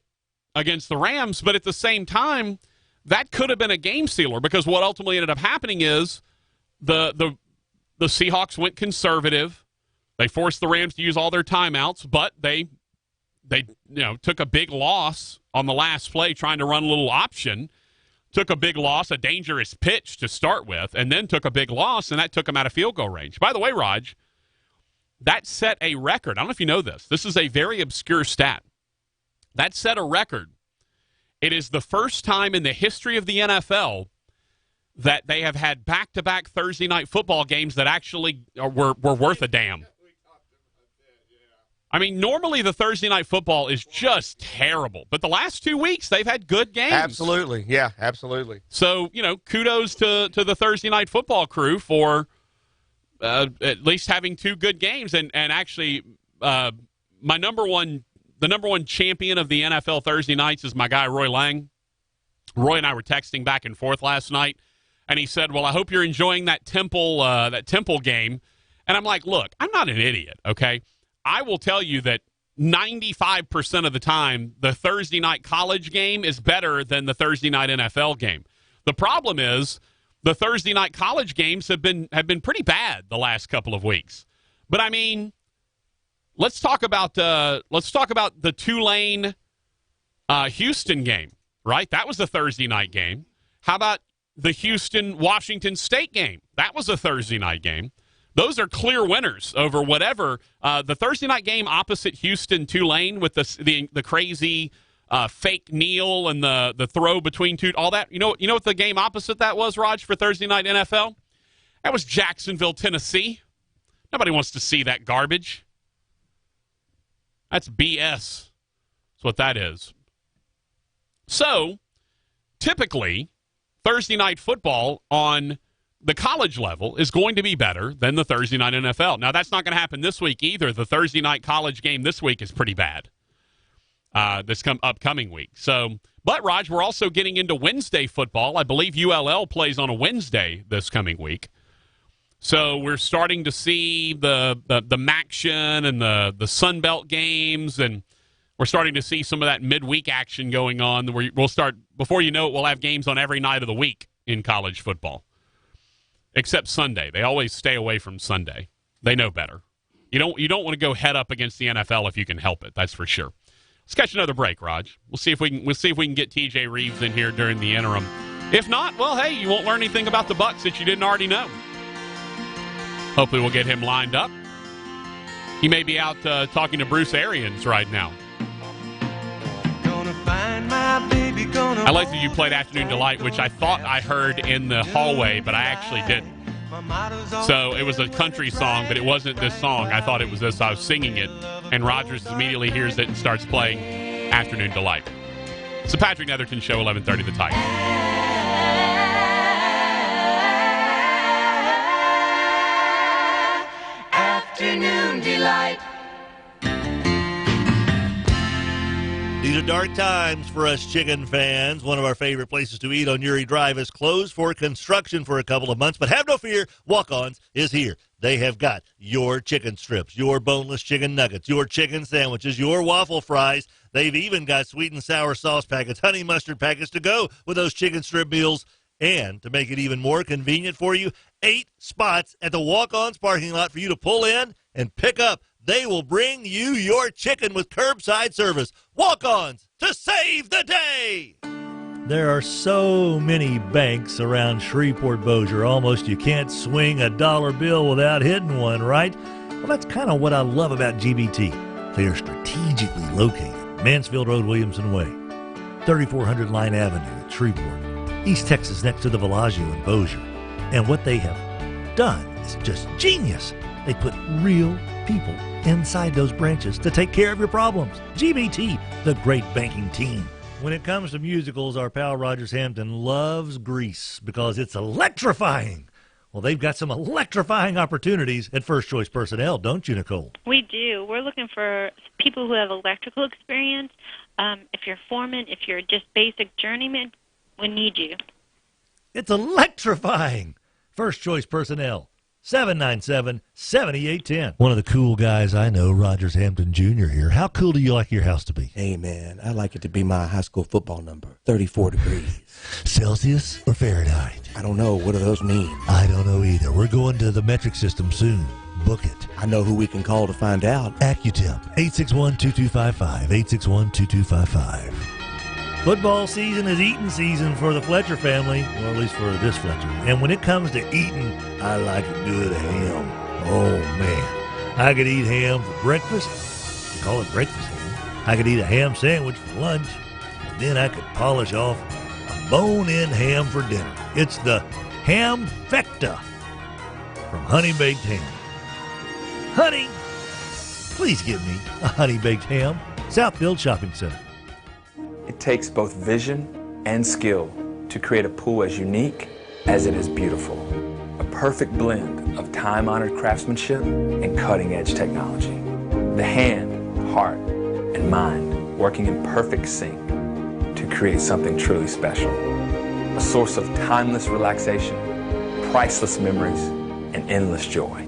against the Rams. But at the same time, that could have been a game sealer, because what ultimately ended up happening is the Seahawks went conservative. They forced the Rams to use all their timeouts, but they took a big loss on the last play trying to run a little option. Took a big loss, a dangerous pitch to start with, and then took a big loss, and that took them out of field goal range. By the way, Raj, that set a record. I don't know if you know this. This is a very obscure stat. That set a record. It is the first time in the history of the NFL that they have had back-to-back Thursday night football games that actually were worth a damn. I mean, normally the Thursday night football is just terrible, but the last 2 weeks they've had good games. Absolutely, yeah, absolutely. So, kudos to the Thursday night football crew for at least having two good games. And actually, the number one champion of the NFL Thursday nights is my guy Roy Lang. Roy and I were texting back and forth last night, and he said, "Well, I hope you're enjoying that Temple game." And I'm like, "Look, I'm not an idiot, okay? I will tell you that 95% of the time, the Thursday night college game is better than the Thursday night NFL game. The problem is the Thursday night college games have been pretty bad the last couple of weeks. But I mean, let's talk about the Tulane Houston game, right? That was a Thursday night game. How about the Houston Washington State game? That was a Thursday night game. Those are clear winners over whatever. The Thursday night game opposite Houston Tulane with the crazy fake kneel and the throw between two, all that. You know what the game opposite that was, Raj, for Thursday night NFL? That was Jacksonville, Tennessee. Nobody wants to see that garbage. That's BS. That's what that is. So, typically, Thursday night football on the college level is going to be better than the Thursday night NFL. Now, that's not going to happen this week either. The Thursday night college game this week is pretty bad. This upcoming week. So, but Raj, we're also getting into Wednesday football. I believe ULL plays on a Wednesday this coming week. So we're starting to see the Maction and the Sun Belt games, and we're starting to see some of that midweek action going on. Where we'll start, before you know it, we'll have games on every night of the week in college football. Except Sunday. They always stay away from Sunday. They know better. You don't want to go head up against the NFL if you can help it. That's for sure. Let's catch another break, Raj. We'll see if we can get TJ Reeves in here during the interim. If not, well, hey, you won't learn anything about the Bucs that you didn't already know. Hopefully we'll get him lined up. He may be out talking to Bruce Arians right now. I like that you played Afternoon Delight, which I thought I heard in the hallway, but I actually didn't. So it was a country song, but it wasn't this song. I thought it was this. I was singing it, and Rogers immediately hears it and starts playing Afternoon Delight. It's the Patrick Netherton Show, 11:30 The Tiger. Afternoon Delight. These are dark times for us chicken fans. One of our favorite places to eat on Uri Drive is closed for construction for a couple of months. But have no fear, Walk-Ons is here. They have got your chicken strips, your boneless chicken nuggets, your chicken sandwiches, your waffle fries. They've even got sweet and sour sauce packets, honey mustard packets to go with those chicken strip meals. And to make it even more convenient for you, 8 spots at the Walk-Ons parking lot for you to pull in and pick up. They will bring you your chicken with curbside service. Walk-Ons to save the day. There are so many banks around Shreveport-Bossier, almost you can't swing a dollar bill without hitting one, right? Well, that's kind of what I love about GBT. They are strategically located. Mansfield Road, Williamson Way, 3400 Line Avenue at Shreveport, East Texas next to the Villaggio in Bossier. And what they have done is just genius. They put real people inside those branches to take care of your problems. GBT, the great banking team. When it comes to musicals, our pal Rogers Hampton loves Grease because it's electrifying. Well, they've got some electrifying opportunities at First Choice Personnel, don't you, Nicole? We do. We're looking for people who have electrical experience. If you're foreman, if you're just basic journeyman, we need you. It's electrifying. First Choice Personnel, 797-7810. One of the cool guys I know, Rogers Hampton Jr. here. How cool do you like your house to be? Hey, man, I like it to be my high school football number, 34 degrees. Celsius or Fahrenheit? I don't know. What do those mean? I don't know either. We're going to the metric system soon. Book it. I know who we can call to find out. AccuTemp, 861-2255, 861-2255. Football season is eating season for the Fletcher family, or at least for this Fletcher. And when it comes to eating, I like a good ham. Oh, man. I could eat ham for breakfast. We call it breakfast ham. I could eat a ham sandwich for lunch. And then I could polish off a bone-in ham for dinner. It's the Ham Fecta from Honey Baked Ham. Honey, please give me a Honey Baked Ham. Southfield Shopping Center. It takes both vision and skill to create a pool as unique as it is beautiful. A perfect blend of time-honored craftsmanship and cutting-edge technology. The hand, heart, and mind working in perfect sync to create something truly special. A source of timeless relaxation, priceless memories, and endless joy.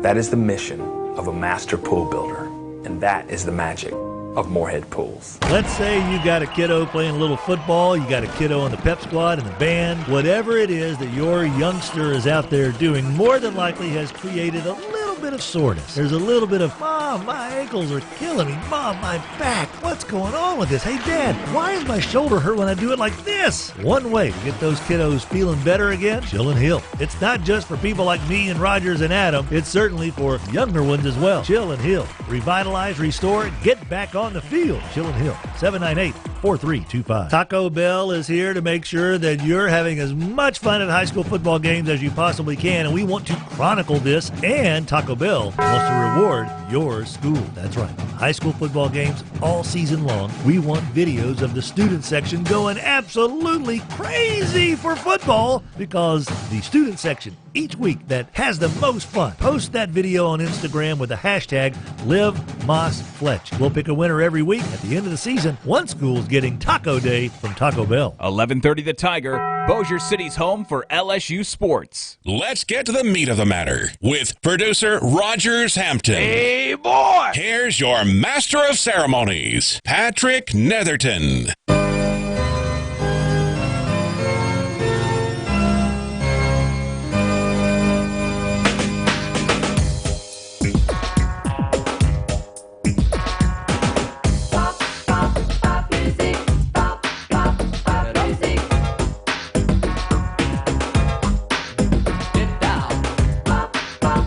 That is the mission of a master pool builder, and that is the magic of Moorhead Pools. Let's say you got a kiddo playing a little football, you got a kiddo on the pep squad and the band. Whatever it is that your youngster is out there doing, more than likely has created a little bit of soreness. There's a little bit of, Mom, my ankles are killing me. Mom, my back. What's going on with this? Hey, Dad, why does my shoulder hurt when I do it like this? One way to get those kiddos feeling better again, Chillin' Hill. It's not just for people like me and Rogers and Adam. It's certainly for younger ones as well. Chillin' Hill. Revitalize, restore, get back on the field. Chillin' Hill. 798-4325. Taco Bell is here to make sure that you're having as much fun at high school football games as you possibly can, and we want to chronicle this, and Taco Bell wants to reward your school. That's right. High school football games all season long. We want videos of the student section going absolutely crazy for football, because the student section each week that has the most fun, post that video on Instagram with the hashtag LiveMossFletch. We'll pick a winner every week. At the end of the season, one school's getting Taco Day from Taco Bell. 11:30 The Tiger, Bossier City's home for LSU sports. Let's get to the meat of the matter with producer Rogers Hampton. Hey, boy! Here's your master of ceremonies, Patrick Netherton.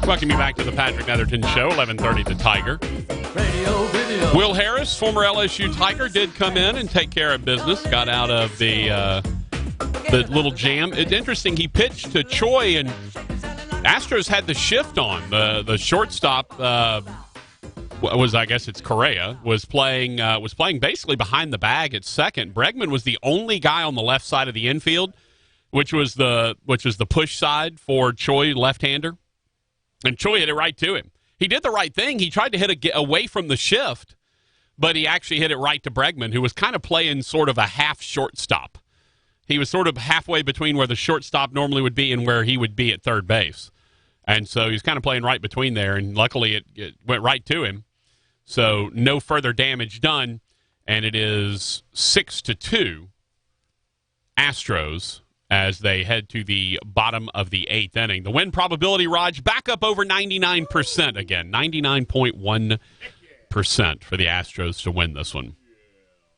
Welcome you back to the Patrick Netherton Show, 11:30 The Tiger. Will Harris, former LSU Tiger, did come in and take care of business. Got out of the little jam. It's interesting. He pitched to Choi, and Astros had the shift on. The shortstop was, I guess it's Correa, was playing basically behind the bag at second. Bregman was the only guy on the left side of the infield, which was the push side for Choi, left-hander. And Choi hit it right to him. He did the right thing. He tried to hit it away from the shift, but he actually hit it right to Bregman, who was kind of playing sort of a half shortstop. He was sort of halfway between where the shortstop normally would be and where he would be at third base. And so he was kind of playing right between there, and luckily it went right to him. So no further damage done, and it is 6-2 Astros as they head to the bottom of the eighth inning. The win probability, Raj, back up over 99% again. 99.1% for the Astros to win this one.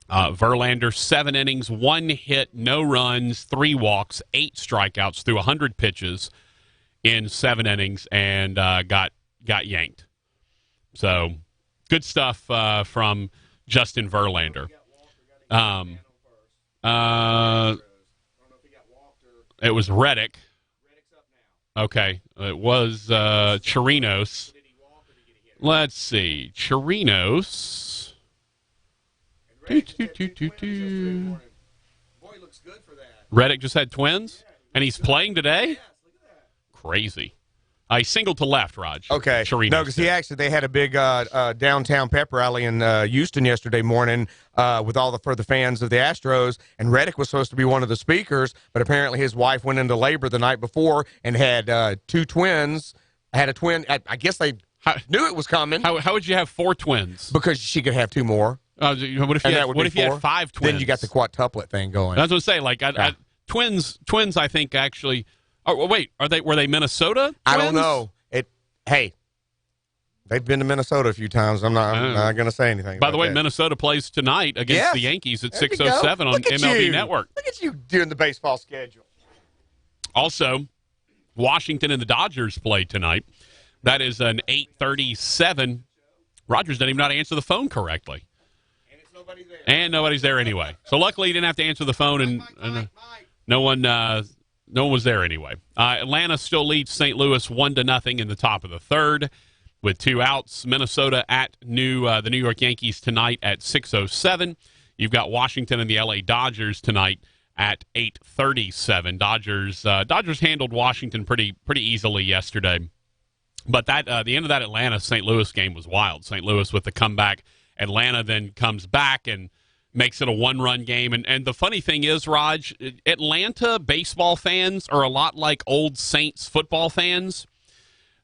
Verlander, 7 innings, 1 hit, no runs, 3 walks, 8 strikeouts through 100 pitches in 7 innings, and got yanked. So good stuff from Justin Verlander. It was Reddick. Okay. It was Chirinos. Let's see. Chirinos. Reddick just had twins? And he's playing today? crazy. He singled to left, Raj. Okay. Chirinos No, because they had a big downtown pep rally in Houston yesterday morning with all for the fans of the Astros, and Reddick was supposed to be one of the speakers, but apparently his wife went into labor the night before and had two twins. Had a twin. I guess they knew it was coming. How would you have 4 twins? Because she could have 2 more. What if you had 5 twins? Then you got the quadtuplet thing going. That's what I'm saying. Twins, I think, actually. Oh, wait, were they Minnesota twins? I don't know. Hey, they've been to Minnesota a few times. I'm not going to say anything. By the way, that. Minnesota plays tonight against the Yankees at 6:07 on Look at MLB you. Network. Look at you doing the baseball schedule. Also, Washington and the Dodgers play tonight. That is an 8:37. Rogers didn't even know how to answer the phone correctly. And nobody's there anyway. So luckily he didn't have to answer the phone, and no one was there anyway. Atlanta still leads St. Louis 1-0 in the top of the third with 2 outs. Minnesota at the New York Yankees tonight at 6:07. You've got Washington and the LA Dodgers tonight at 8:37. Dodgers handled Washington pretty easily yesterday. But the end of that Atlanta-St. Louis game was wild. St. Louis with the comeback. Atlanta then comes back and makes it a 1-run game. And the funny thing is, Raj, Atlanta baseball fans are a lot like old Saints football fans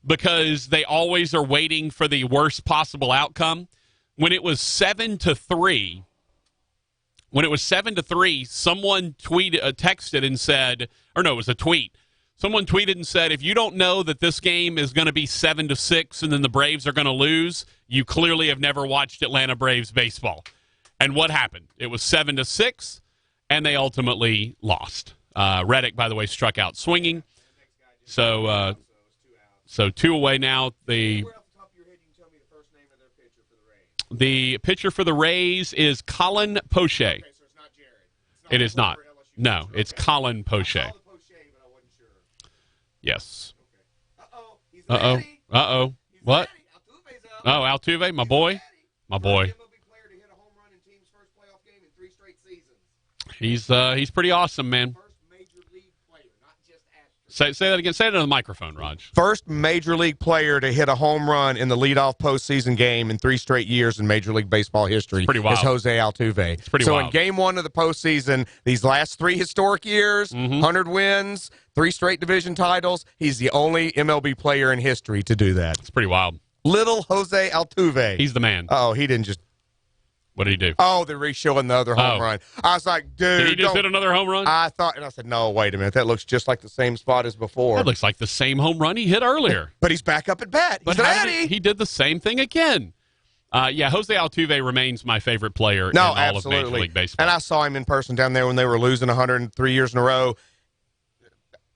because they always are waiting for the worst possible outcome. When it was 7-3, someone texted and said, or no, it was a tweet. Someone tweeted and said, if you don't know that this game is going to be 7-6 and then the Braves are going to lose, you clearly have never watched Atlanta Braves baseball. And what happened? It was 7-6, and they ultimately lost. Reddick, by the way, struck out swinging. So 2 away now. The pitcher for the Rays is Colin Poche. Okay, so it's not Jared. It is not. No, it's Colin Poche. Yes. Uh-oh. What? Oh, Altuve, my boy. He's pretty awesome, man. Say that again. Say it on the microphone, Raj. First major league player to hit a home run in the leadoff postseason game in 3 straight years in Major League Baseball history is Jose Altuve. It's pretty wild. In game 1 of the postseason, these last 3 historic years, 100 wins, 3 straight division titles, he's the only MLB player in history to do that. It's pretty wild. Little Jose Altuve. He's the man. Oh, he didn't just... What did he do? Oh, they're re-showing the other home run. I was like, dude. Did he just hit another home run? I thought, and I said, no, wait a minute. That looks just like the same spot as before. That looks like the same home run he hit earlier. But he's back up at bat. But he did the same thing again. Jose Altuve remains my favorite player in all of Major League Baseball. And I saw him in person down there when they were losing 103 years in a row.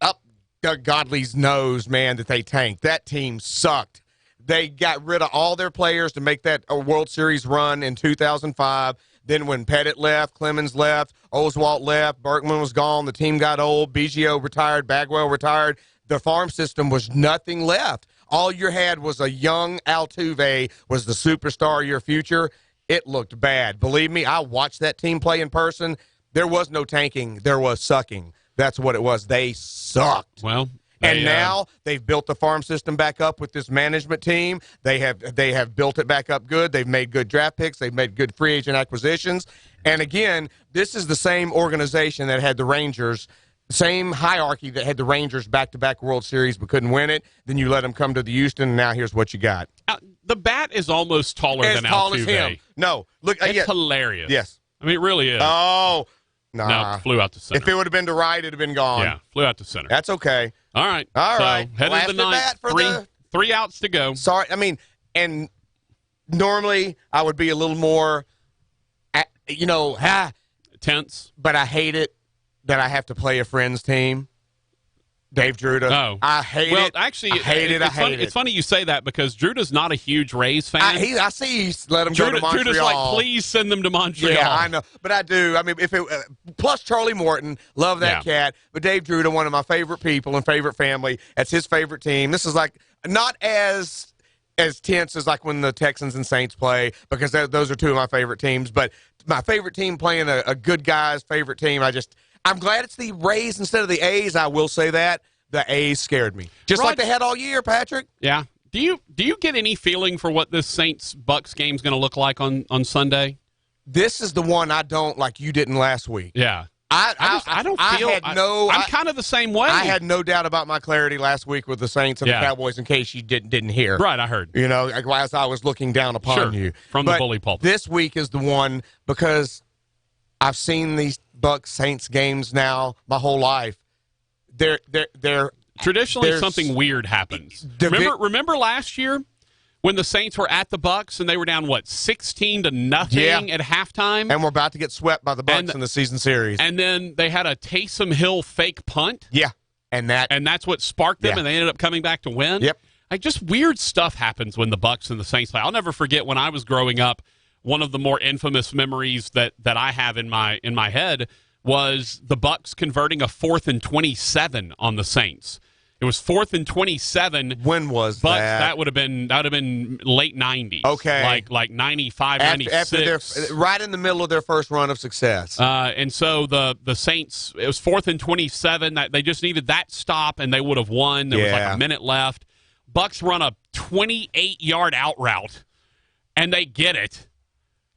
Up Doug Godley's nose, man, that they tanked. That team sucked. They got rid of all their players to make that World Series run in 2005. Then when Pettit left, Clemens left, Oswalt left, Berkman was gone, the team got old, Biggio retired, Bagwell retired. The farm system was nothing left. All you had was a young Altuve was the superstar of your future. It looked bad. Believe me, I watched that team play in person. There was no tanking. There was sucking. That's what it was. They sucked. Well, and now they've built the farm system back up with this management team. They have built it back up good. They've made good draft picks. They've made good free agent acquisitions. And again, this is the same organization that had the Rangers, same hierarchy that had the Rangers back-to-back World Series but couldn't win it. Then you let them come to the Houston, and now here's what you got. The bat is almost taller than Altuve. As tall as him. No. Look, it's hilarious. Yes. I mean, it really is. Oh, nah. No, flew out to center. If it would have been to right, it'd have been gone. Yeah, flew out to center. That's okay. All right. All right. Head into the ninth. Three outs to go. Sorry. I mean, and normally I would be a little more, tense. But I hate it that I have to play a friend's team. Dave Druda. Oh. I hate it. Well, actually, I hate it. It's funny you say that because Druda's not a huge Rays fan. I see he's let him go to Montreal. Druda's like, please send them to Montreal. Yeah, I know. But I do. I mean, plus Charlie Morton. Love that cat. But Dave Druda, one of my favorite people and favorite family. That's his favorite team. This is like not as tense as like when the Texans and Saints play because those are 2 of my favorite teams. But my favorite team playing a good guy's favorite team, I'm glad it's the Rays instead of the A's, I will say that. the A's scared me. Just Rod, like they had all year, Patrick. Yeah. Do you get any feeling for what this Saints-Bucks game is going to look like on Sunday? This is the one I don't like you didn't last week. Yeah. I don't feel. I'm kind of the same way. I had no doubt about my clarity last week with the Saints and the Cowboys. In case you didn't hear, right? I heard. You know, as I was looking down upon you from the bully pulpit. This week is the one because I've seen these Bucks Saints games now my whole life. They're traditionally something weird happens. Remember last year when the Saints were at the Bucks and they were down 16-0 at halftime, and we're about to get swept by the Bucks in the season series. And then they had a Taysom Hill fake punt. Yeah, and that's what sparked them, and they ended up coming back to win. Yep. Like, just weird stuff happens when the Bucks and the Saints play. I'll never forget when I was growing up. One of the more infamous memories that I have in my head was the Bucks converting a 4th and 27 on the Saints. It was 4th and 27. When was Bucks, that? That would have been late 90s. Okay. Like 95, 96. Right in the middle of their first run of success. And so the Saints, it was 4th and 27. They just needed that stop, and they would have won. There was like a minute left. Bucks run a 28-yard out route, and they get it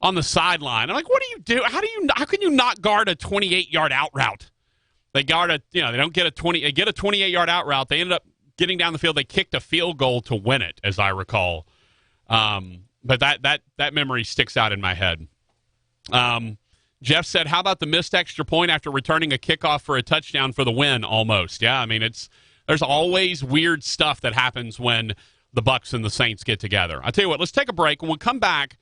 on the sideline. I'm like, what do you do? How can you not guard a 28-yard out route? They guard they don't get they get a 28-yard out route. They ended up getting down the field. They kicked a field goal to win it, as I recall. But that memory sticks out in my head. Jeff said, how about the missed extra point after returning a kickoff for a touchdown for the win almost? Yeah, I mean, there's always weird stuff that happens when the Bucks and the Saints get together. I'll tell you what, let's take a break. When we come back,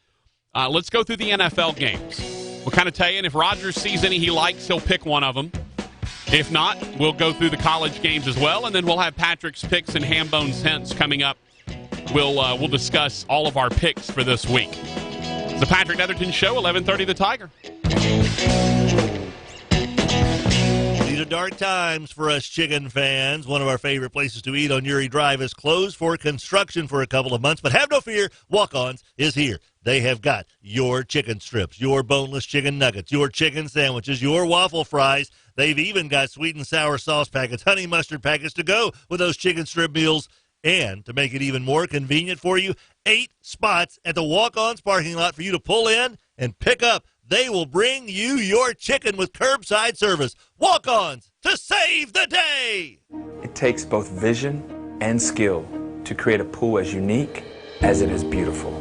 let's go through the NFL games. We'll kind of tell you, and if Rodgers sees any he likes, he'll pick one of them. If not, we'll go through the college games as well, and then we'll have Patrick's picks and Hambone's hints coming up. We'll discuss all of our picks for this week. It's the Patrick Netherton Show, 1130 The Tiger. These are dark times for us chicken fans. One of our favorite places to eat on Uri Drive is closed for construction for a couple of months, but have no fear, Walk-Ons is here. They have got your chicken strips, your boneless chicken nuggets, your chicken sandwiches, your waffle fries. They've even got sweet and sour sauce packets, honey mustard packets to go with those chicken strip meals. And to make it even more convenient for you, 8 spots at the Walk-Ons parking lot for you to pull in and pick up. They will bring you your chicken with curbside service. Walk-Ons to save the day. It takes both vision and skill to create a pool as unique as it is beautiful.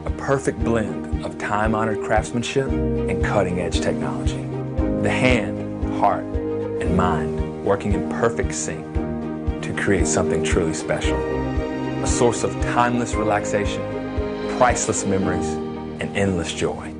A perfect blend of time-honored craftsmanship and cutting-edge technology. The hand, heart, and mind working in perfect sync to create something truly special. A source of timeless relaxation, priceless memories, and endless joy.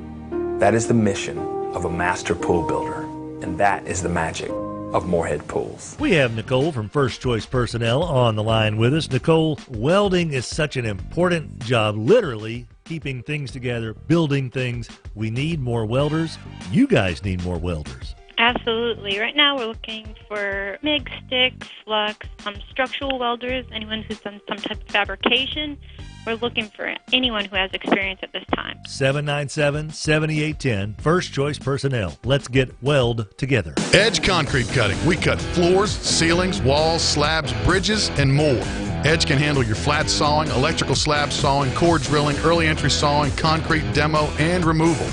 That is the mission of a master pool builder, and that is the magic of Moorhead Pools. We have Nicole from First Choice Personnel on the line with us. Nicole, welding is such an important job, literally keeping things together, building things. We need more welders. You guys need more welders. Absolutely. Right now we're looking for MIG, stick, flux, structural welders, anyone who's done some type of fabrication. We're looking for anyone who has experience at this time. 797-7810, First Choice Personnel. Let's get weld together. Edge Concrete Cutting. We cut floors, ceilings, walls, slabs, bridges, and more. Edge can handle your flat sawing, electrical slab sawing, core drilling, early entry sawing, concrete demo, and removal.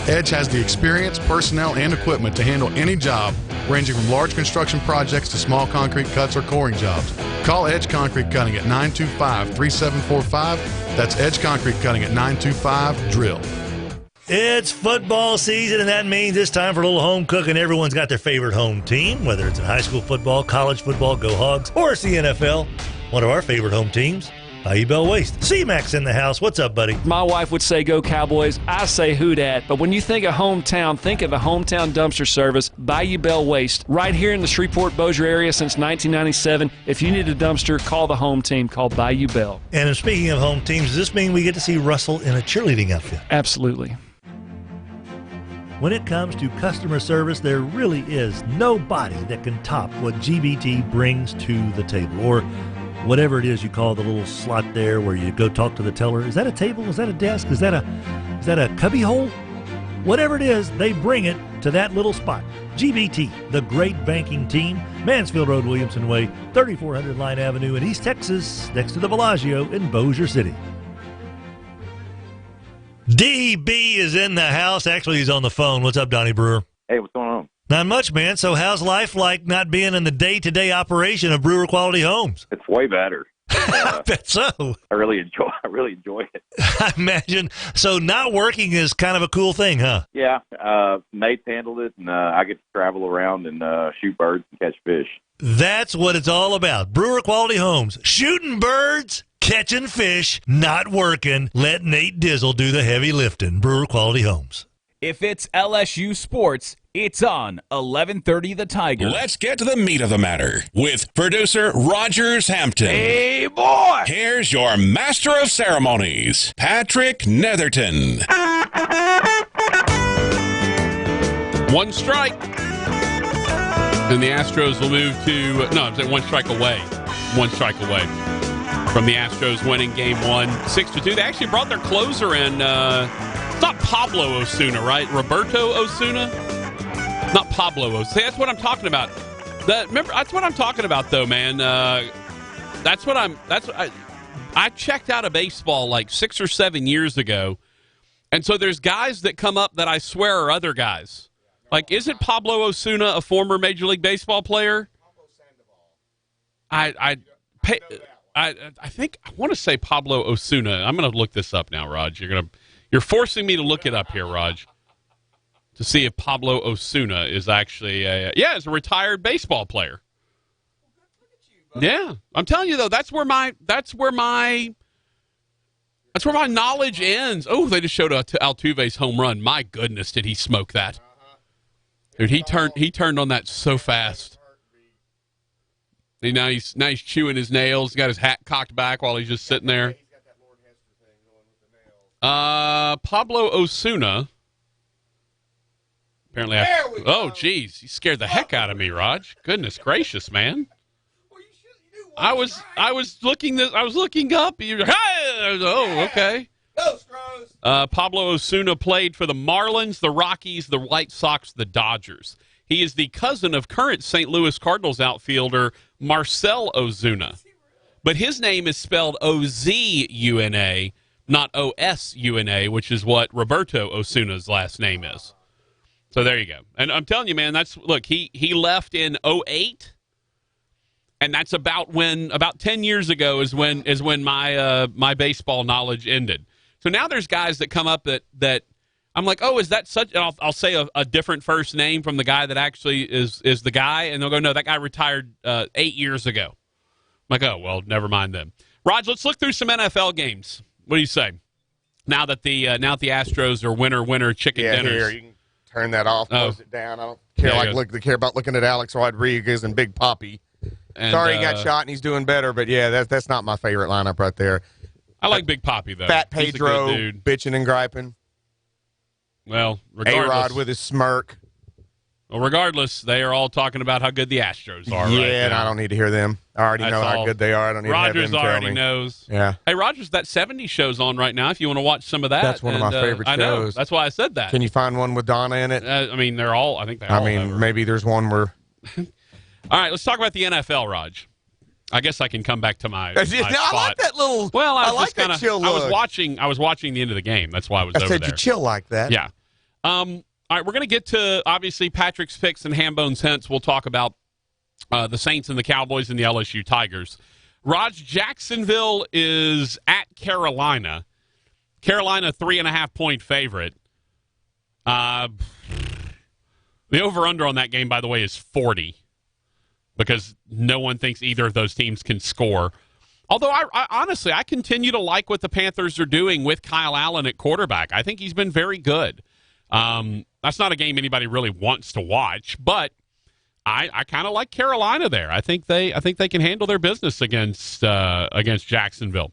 Edge has the experience, personnel, and equipment to handle any job, ranging from large construction projects to small concrete cuts or coring jobs. Call Edge Concrete Cutting at 925-3745. That's Edge Concrete Cutting at 925-DRILL. It's football season, and that means it's time for a little home cooking. Everyone's got their favorite home team, whether it's in high school football, college football, go Hogs, or it's the NFL. One of our favorite home teams, Bayou Bell Waste. C-Mac's in the house. What's up, buddy? My wife would say go Cowboys. I say who dat. But when you think of hometown, think of the hometown dumpster service, Bayou Bell Waste. Right here in the Shreveport-Bossier area since 1997. If you need a dumpster, call the home team called Bayou Bell. And speaking of home teams, does this mean we get to see Russell in a cheerleading outfit? Absolutely. When it comes to customer service, there really is nobody that can top what GBT brings to the table, or whatever it is you call the little slot there where you go talk to the teller. Is that a table? Is that a desk? Is that a cubby hole? Whatever it is, they bring it to that little spot. GBT, the great banking team, Mansfield Road, Williamson Way, 3400 Line Avenue in East Texas, next to the Bellagio in Bossier City. DB is in the house. Actually, he's on the phone. What's up, Donnie Brewer? Hey, what's going on? Not much, man. So how's life like not being in the day-to-day operation of Brewer Quality Homes? It's way better. I bet so. I really enjoy it. I imagine. So not working is kind of a cool thing, huh? Yeah, Nate's handled it, and I get to travel around and shoot birds and catch fish. That's what it's all about. Brewer Quality Homes. Shooting birds, catching fish, not working. Let Nate Dizzle do the heavy lifting. Brewer Quality Homes. If it's LSU sports, it's on 1130 The Tiger. Let's get to the meat of the matter with producer Rogers Hampton. Hey, boy! Here's your master of ceremonies, Patrick Netherton. One strike. And the Astros will move to, no, I'm saying one strike away. One strike away from the Astros winning game 1, 6-2. They actually brought their closer in. It's not Pablo Osuna, right? Roberto Osuna? Not Pablo Osuna. That's what I'm talking about. Remember, that's what I'm talking about, though, man. I checked out of baseball like 6 or 7 years ago, and so there's guys that come up that I swear are other guys. Like, isn't Pablo Osuna a former Major League Baseball player? I think I want to say Pablo Osuna. I'm going to look this up now, Raj. You're forcing me to look it up here, Raj, to see if Pablo Osuna is actually is a retired baseball player. Yeah, I'm telling you though, that's where my knowledge ends. Oh, they just showed Altuve's home run. My goodness, did he smoke that? Dude, he turned on that so fast. And now he's chewing his nails. He's got his hat cocked back while he's just sitting there. Pablo Osuna. Apparently, geez, he scared the heck out of me, Raj. Goodness gracious, man. I was looking up. Okay. Pablo Osuna played for the Marlins, the Rockies, the White Sox, the Dodgers. He is the cousin of current St. Louis Cardinals outfielder Marcell Ozuna. But his name is spelled O-Z-U-N-A, not O-S-U-N-A, which is what Roberto Osuna's last name is. So there you go. And I'm telling you, man, he left in 2008, and that's about 10 years ago is when my baseball knowledge ended. So now there's guys that come up that I'm like, oh, is that such? And I'll say a different first name from the guy that actually is the guy, and they'll go, no, that guy retired 8 years ago. I'm like, oh, well, never mind then. Raj, let's look through some NFL games. What do you say? Now that the Astros are winner chicken dinners. Here, you can turn that off, close it down. I don't care about looking at Alex Rodriguez and Big Papi. Sorry he got shot and he's doing better, but yeah, that's not my favorite lineup right there. I like Big Papi though. Fat Pedro bitching and griping. Well, regardless, A-Rod with his smirk. Well, regardless, they are all talking about how good the Astros are. Yeah, right and I don't need to hear them. I already know how good they are. I don't need to have them tell me. Rogers already knows. Yeah. Hey, Rogers, that 70s show's on right now if you want to watch some of that. That's one of my favorite shows. I know. That's why I said that. Can you find one with Donna in it? I mean, they're all, I think they're all over. Maybe there's one where... All right, let's talk about the NFL, Raj. I guess I can come back to my spot. I like that little... Well, I was like just kind of... chill look. I was watching the end of the game. That's why I was over there. I said you chill like that. Yeah. All right, we're going to get to, obviously, Patrick's picks and Hambone's hints. We'll talk about the Saints and the Cowboys and the LSU Tigers. Raj, Jacksonville is at Carolina. Carolina, 3.5-point favorite. The over-under on that game, by the way, is 40 because no one thinks either of those teams can score. Although, I honestly, I continue to like what the Panthers are doing with Kyle Allen at quarterback. I think he's been very good. That's not a game anybody really wants to watch, but I kind of like Carolina there. I think they can handle their business against Jacksonville.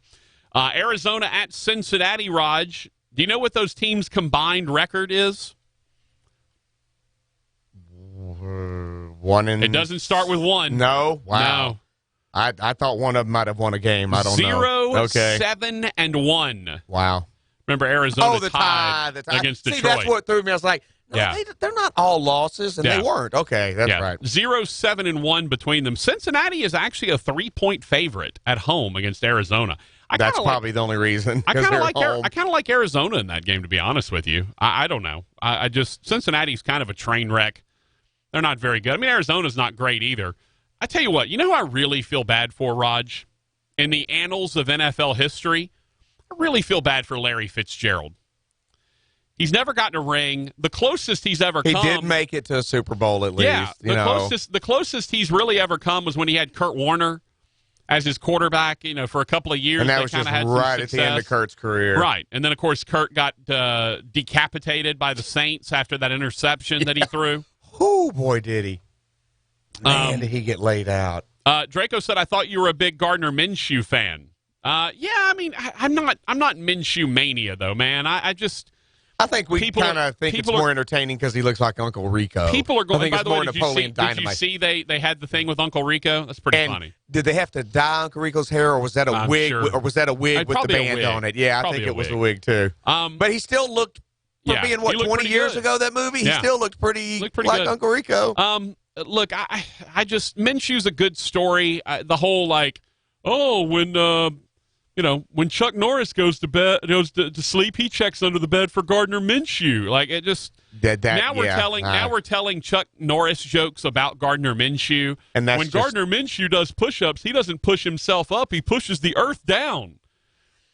Arizona at Cincinnati, Raj. Do you know what those teams' combined record is? It doesn't start with 1. No? Wow. No. I thought one of them might have won a game. I don't know. 0, 7, and 1. Wow. Remember Arizona the tied tie. against See, Detroit. that's what threw me. I was like, no, Yeah. they're not all losses, and they weren't. Okay, that's right. 0-7-1 between them. Cincinnati is actually a 3-point favorite at home against Arizona. That's probably the only reason. I kind of like Arizona in that game, to be honest with you. I don't know. I just Cincinnati's kind of a train wreck. They're not very good. I mean, Arizona's not great either. I tell you what, you know who I really feel bad for, Raj? In the annals of NFL history, I really feel bad for Larry Fitzgerald. He's never gotten a ring. The closest he's ever come. He did make it to a Super Bowl at least. Yeah, the closest he's really ever come was when he had Kurt Warner as his quarterback, for a couple of years. And that was just right at the end of Kurt's career. Right. And then, of course, Kurt got decapitated by the Saints after that interception that he threw. Oh, boy, did he. Man, did he get laid out. Draco said, I thought you were a big Gardner Minshew fan. Yeah, I mean, I'm not Minshew mania, though, man. I think we kind of think it's more entertaining because he looks like Uncle Rico. People are going, I think by it's the way, more did Napoleon Dynamite. you see they had the thing with Uncle Rico? That's pretty funny. Did they have to dye Uncle Rico's hair, or was that a wig? Sure. Or was that a wig with the band on it? Yeah, I think it was a wig, too. But he still looked, for being, 20 years ago, that movie? He still looked pretty like good. Uncle Rico. Look, I just, Minshew's a good story. The whole, when Chuck Norris goes to sleep, he checks under the bed for Gardner Minshew. Like, it just now we're telling Chuck Norris jokes about Gardner Minshew. And when Gardner Minshew does push-ups, he doesn't push himself up; he pushes the earth down.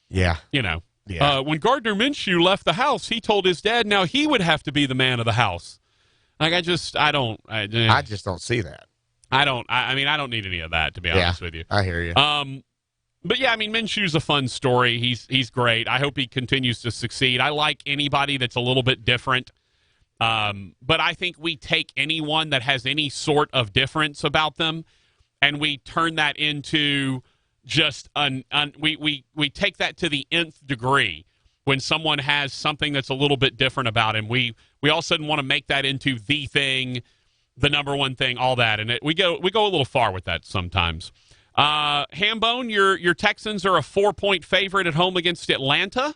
Yeah, when Gardner Minshew left the house, he told his dad now he would have to be the man of the house. Like, I just don't see that. I don't need any of that, to be honest with you. I hear you. But yeah, I mean, Minshew's a fun story. He's great. I hope he continues to succeed. I like anybody that's a little bit different. But I think we take anyone that has any sort of difference about them, and we turn that into just we take that to the nth degree. When someone has something that's a little bit different about him, we all of a sudden want to make that into the thing, the number one thing, all that, and we go a little far with that sometimes. Hambone, your Texans are a 4-point favorite at home against Atlanta.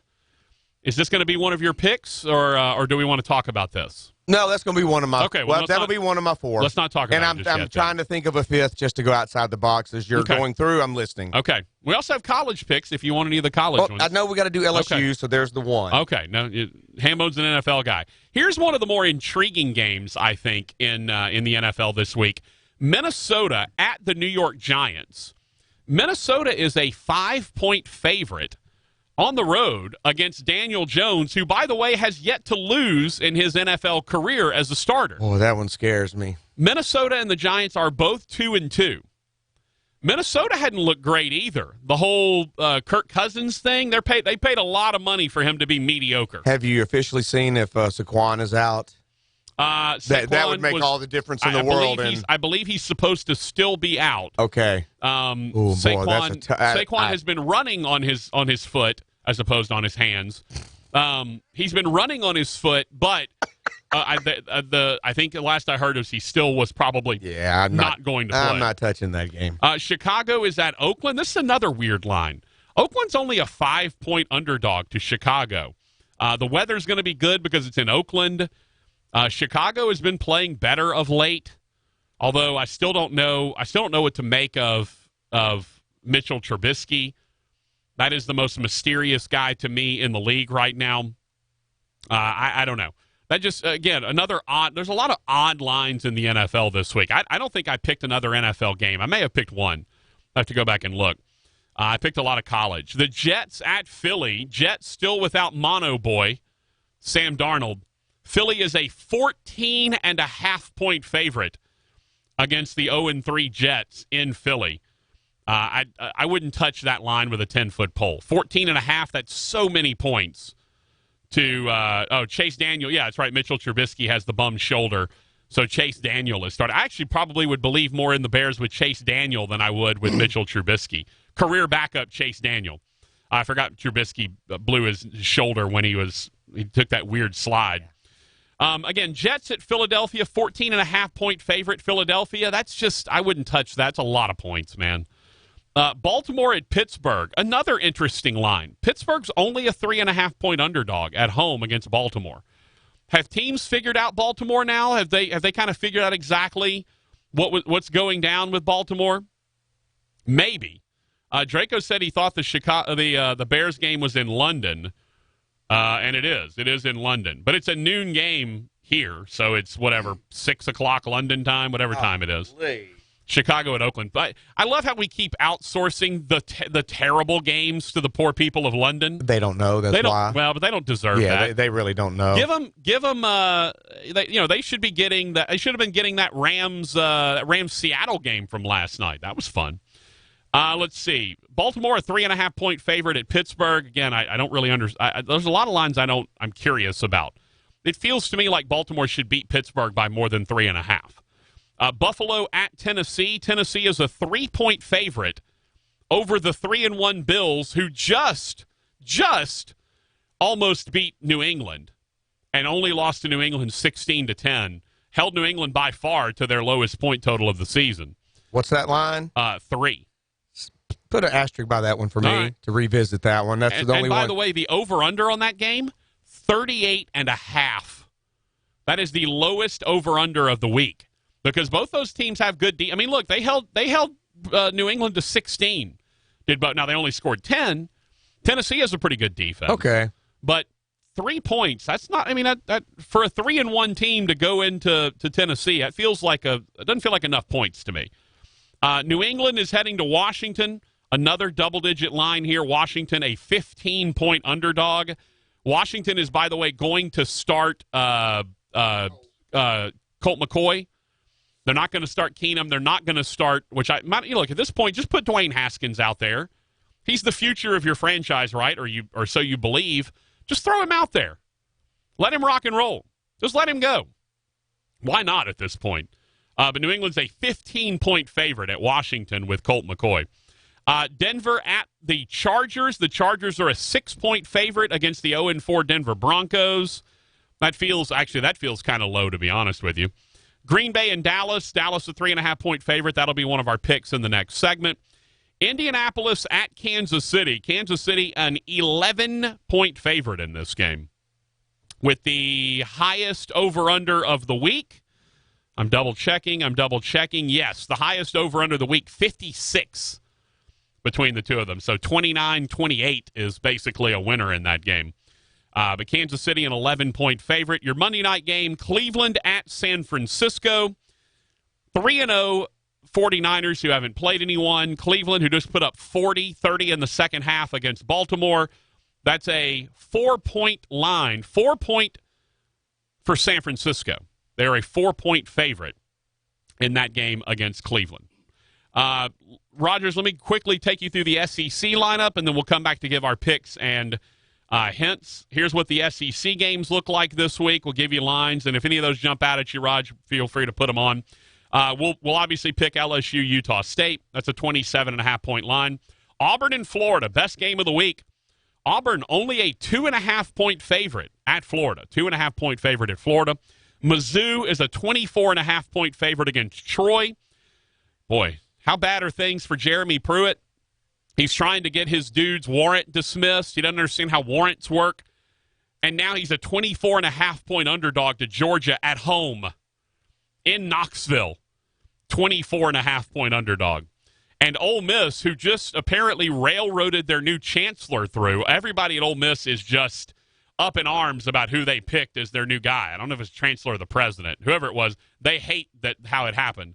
Is this going to be one of your picks, or do we want to talk about this? No, that's going to be one of my. Okay, well that'll be one of my 4. Let's not talk about it. And I'm trying to think of a 5th just to go outside the box as you're going through. I'm listening. Okay. We also have college picks if you want any of the college ones. I know we got to do LSU, so there's the one. Okay. No, Hambone's an NFL guy. Here's one of the more intriguing games, I think, in the NFL this week. Minnesota at the New York Giants. Minnesota is a 5-point favorite on the road against Daniel Jones, who, by the way, has yet to lose in his NFL career as a starter. Oh, that one scares me. Minnesota and the Giants are both 2-2. Minnesota hadn't looked great either. The whole Kirk Cousins thing, they paid a lot of money for him to be mediocre. Have you officially seen if Saquon is out? That would make all the difference in the world. I believe he's supposed to still be out. Okay. Saquon has been running on his foot as opposed to on his hands. He's been running on his foot, but I think the last I heard is he still was probably not going to play. I'm not touching that game. Chicago is at Oakland. This is another weird line. Oakland's only a 5-point underdog to Chicago. The weather's going to be good because it's in Oakland. Chicago has been playing better of late, although I still don't know what to make of Mitchell Trubisky. That is the most mysterious guy to me in the league right now. I don't know. That just, again, another odd. There's a lot of odd lines in the NFL this week. I don't think I picked another NFL game. I may have picked one. I have to go back and look. I picked a lot of college. The Jets at Philly. Jets still without Mono Boy, Sam Darnold. Philly is a 14.5-point favorite against the 0-3 Jets in Philly. I wouldn't touch that line with a 10-foot pole. 14.5, that's so many points to Chase Daniel. Yeah, that's right. Mitchell Trubisky has the bum shoulder, so Chase Daniel is starting. I actually probably would believe more in the Bears with Chase Daniel than I would with Mitchell Trubisky. Career backup Chase Daniel. I forgot Trubisky blew his shoulder when he took that weird slide. Again, Jets at Philadelphia, 14.5-point favorite. Philadelphia, that's just, I wouldn't touch that. That's a lot of points, man. Baltimore at Pittsburgh, another interesting line. Pittsburgh's only a 3.5-point underdog at home against Baltimore. Have teams figured out Baltimore now? Have they kind of figured out exactly what's going down with Baltimore? Maybe. Draco said he thought the Bears game was in London, and it is. It is in London, but it's a noon game here, so it's whatever 6 o'clock London time, whatever time it is. Chicago and Oakland. But I love how we keep outsourcing the terrible games to the poor people of London. They don't know. That's why. Well, but they don't deserve that. Yeah, they really don't know. Give them. They should be getting that. They should have been getting that Rams Seattle game from last night. That was fun. Let's see. Baltimore, a 3.5-point favorite at Pittsburgh. Again, I don't really understand. There's a lot of lines I'm curious about. It feels to me like Baltimore should beat Pittsburgh by more than 3.5. Buffalo at Tennessee. Tennessee is a 3-point favorite over the 3-1 Bills, who just almost beat New England and only lost to New England 16-10. Held New England by far to their lowest point total of the season. What's that line? 3. Put an asterisk by that one for me to revisit that one. That's the only one. And by the way, the over-under on that game, 38.5. That is the lowest over-under of the week. Because both those teams have good I mean, look, they held New England to 16. Now they only scored 10. Tennessee has a pretty good defense. Okay. But 3 points, that's not, I mean, that for a 3-1 team to go into Tennessee, it doesn't feel like enough points to me. New England is heading to Washington. Another double-digit line here. Washington, a 15-point underdog. Washington is, by the way, going to start Colt McCoy. They're not going to start Keenum. They're not going to start, look, at this point, just put Dwayne Haskins out there. He's the future of your franchise, right? Or so you believe. Just throw him out there. Let him rock and roll. Just let him go. Why not at this point? But New England's a 15-point favorite at Washington with Colt McCoy. Denver at the Chargers. The Chargers are a 6-point favorite against the 0-4 Denver Broncos. That feels kind of low, to be honest with you. Green Bay and Dallas. Dallas a 3.5-point favorite. That'll be one of our picks in the next segment. Indianapolis at Kansas City. Kansas City, an 11-point favorite in this game. With the highest over-under of the week. I'm double-checking. Yes, the highest over-under of the week, 56 between the two of them. So 29-28 is basically a winner in that game. But Kansas City, an 11-point favorite. Your Monday night game, Cleveland at San Francisco. 3-0 49ers who haven't played anyone. Cleveland, who just put up 30 in the second half against Baltimore. That's a 4-point line. 4-point for San Francisco. They're a 4-point favorite in that game against Cleveland. Rogers, let me quickly take you through the SEC lineup, and then we'll come back to give our picks and hints. Here's what the SEC games look like this week. We'll give you lines, and if any of those jump out at you, Raj, feel free to put them on. We'll obviously pick LSU, Utah State. That's a 27.5-point line. Auburn and Florida, best game of the week. Auburn only a 2.5-point favorite at Florida. 2.5-point favorite at Florida. Mizzou is a 24.5-point favorite against Troy. Boy, how bad are things for Jeremy Pruitt? He's trying to get his dude's warrant dismissed. He doesn't understand how warrants work. And now he's a 24.5-point underdog to Georgia at home in Knoxville. 24.5-point underdog. And Ole Miss, who just apparently railroaded their new chancellor through. Everybody at Ole Miss is just up in arms about who they picked as their new guy. I don't know if it's chancellor or the president. Whoever it was, they hate how it happened.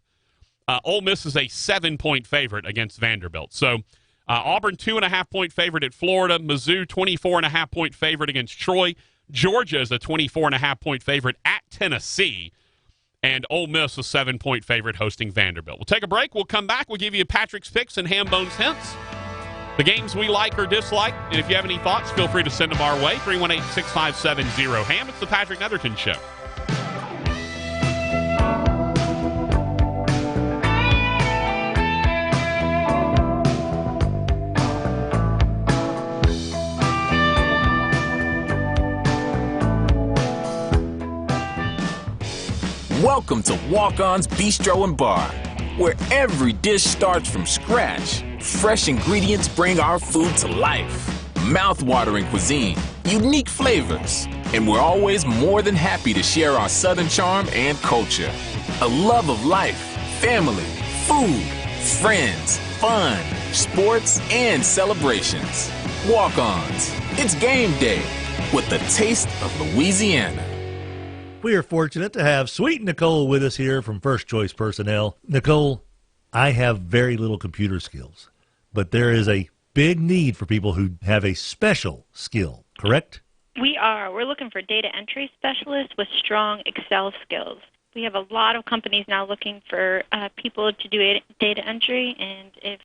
Ole Miss is a 7-point favorite against Vanderbilt. So Auburn, 2.5-point favorite at Florida. Mizzou, 24.5-point favorite against Troy. Georgia is a 24.5-point favorite at Tennessee. And Ole Miss, a 7-point favorite hosting Vanderbilt. We'll take a break. We'll come back. We'll give you Patrick's picks and Ham Bones hints. The games we like or dislike. And if you have any thoughts, feel free to send them our way. 318-657-0-HAM. It's the Patrick Netherton Show. Welcome to Walk-On's Bistro and Bar, where every dish starts from scratch. Fresh ingredients bring our food to life. Mouth-watering cuisine, unique flavors, and we're always more than happy to share our Southern charm and culture. A love of life, family, food, friends, fun, sports, and celebrations. Walk-ons. It's game day with the taste of Louisiana. We are fortunate to have Sweet Nicole with us here from First Choice Personnel. Nicole, I have very little computer skills, but there is a big need for people who have a special skill, correct? We are. We're looking for data entry specialists with strong Excel skills. We have a lot of companies now looking for people to do data entry, and if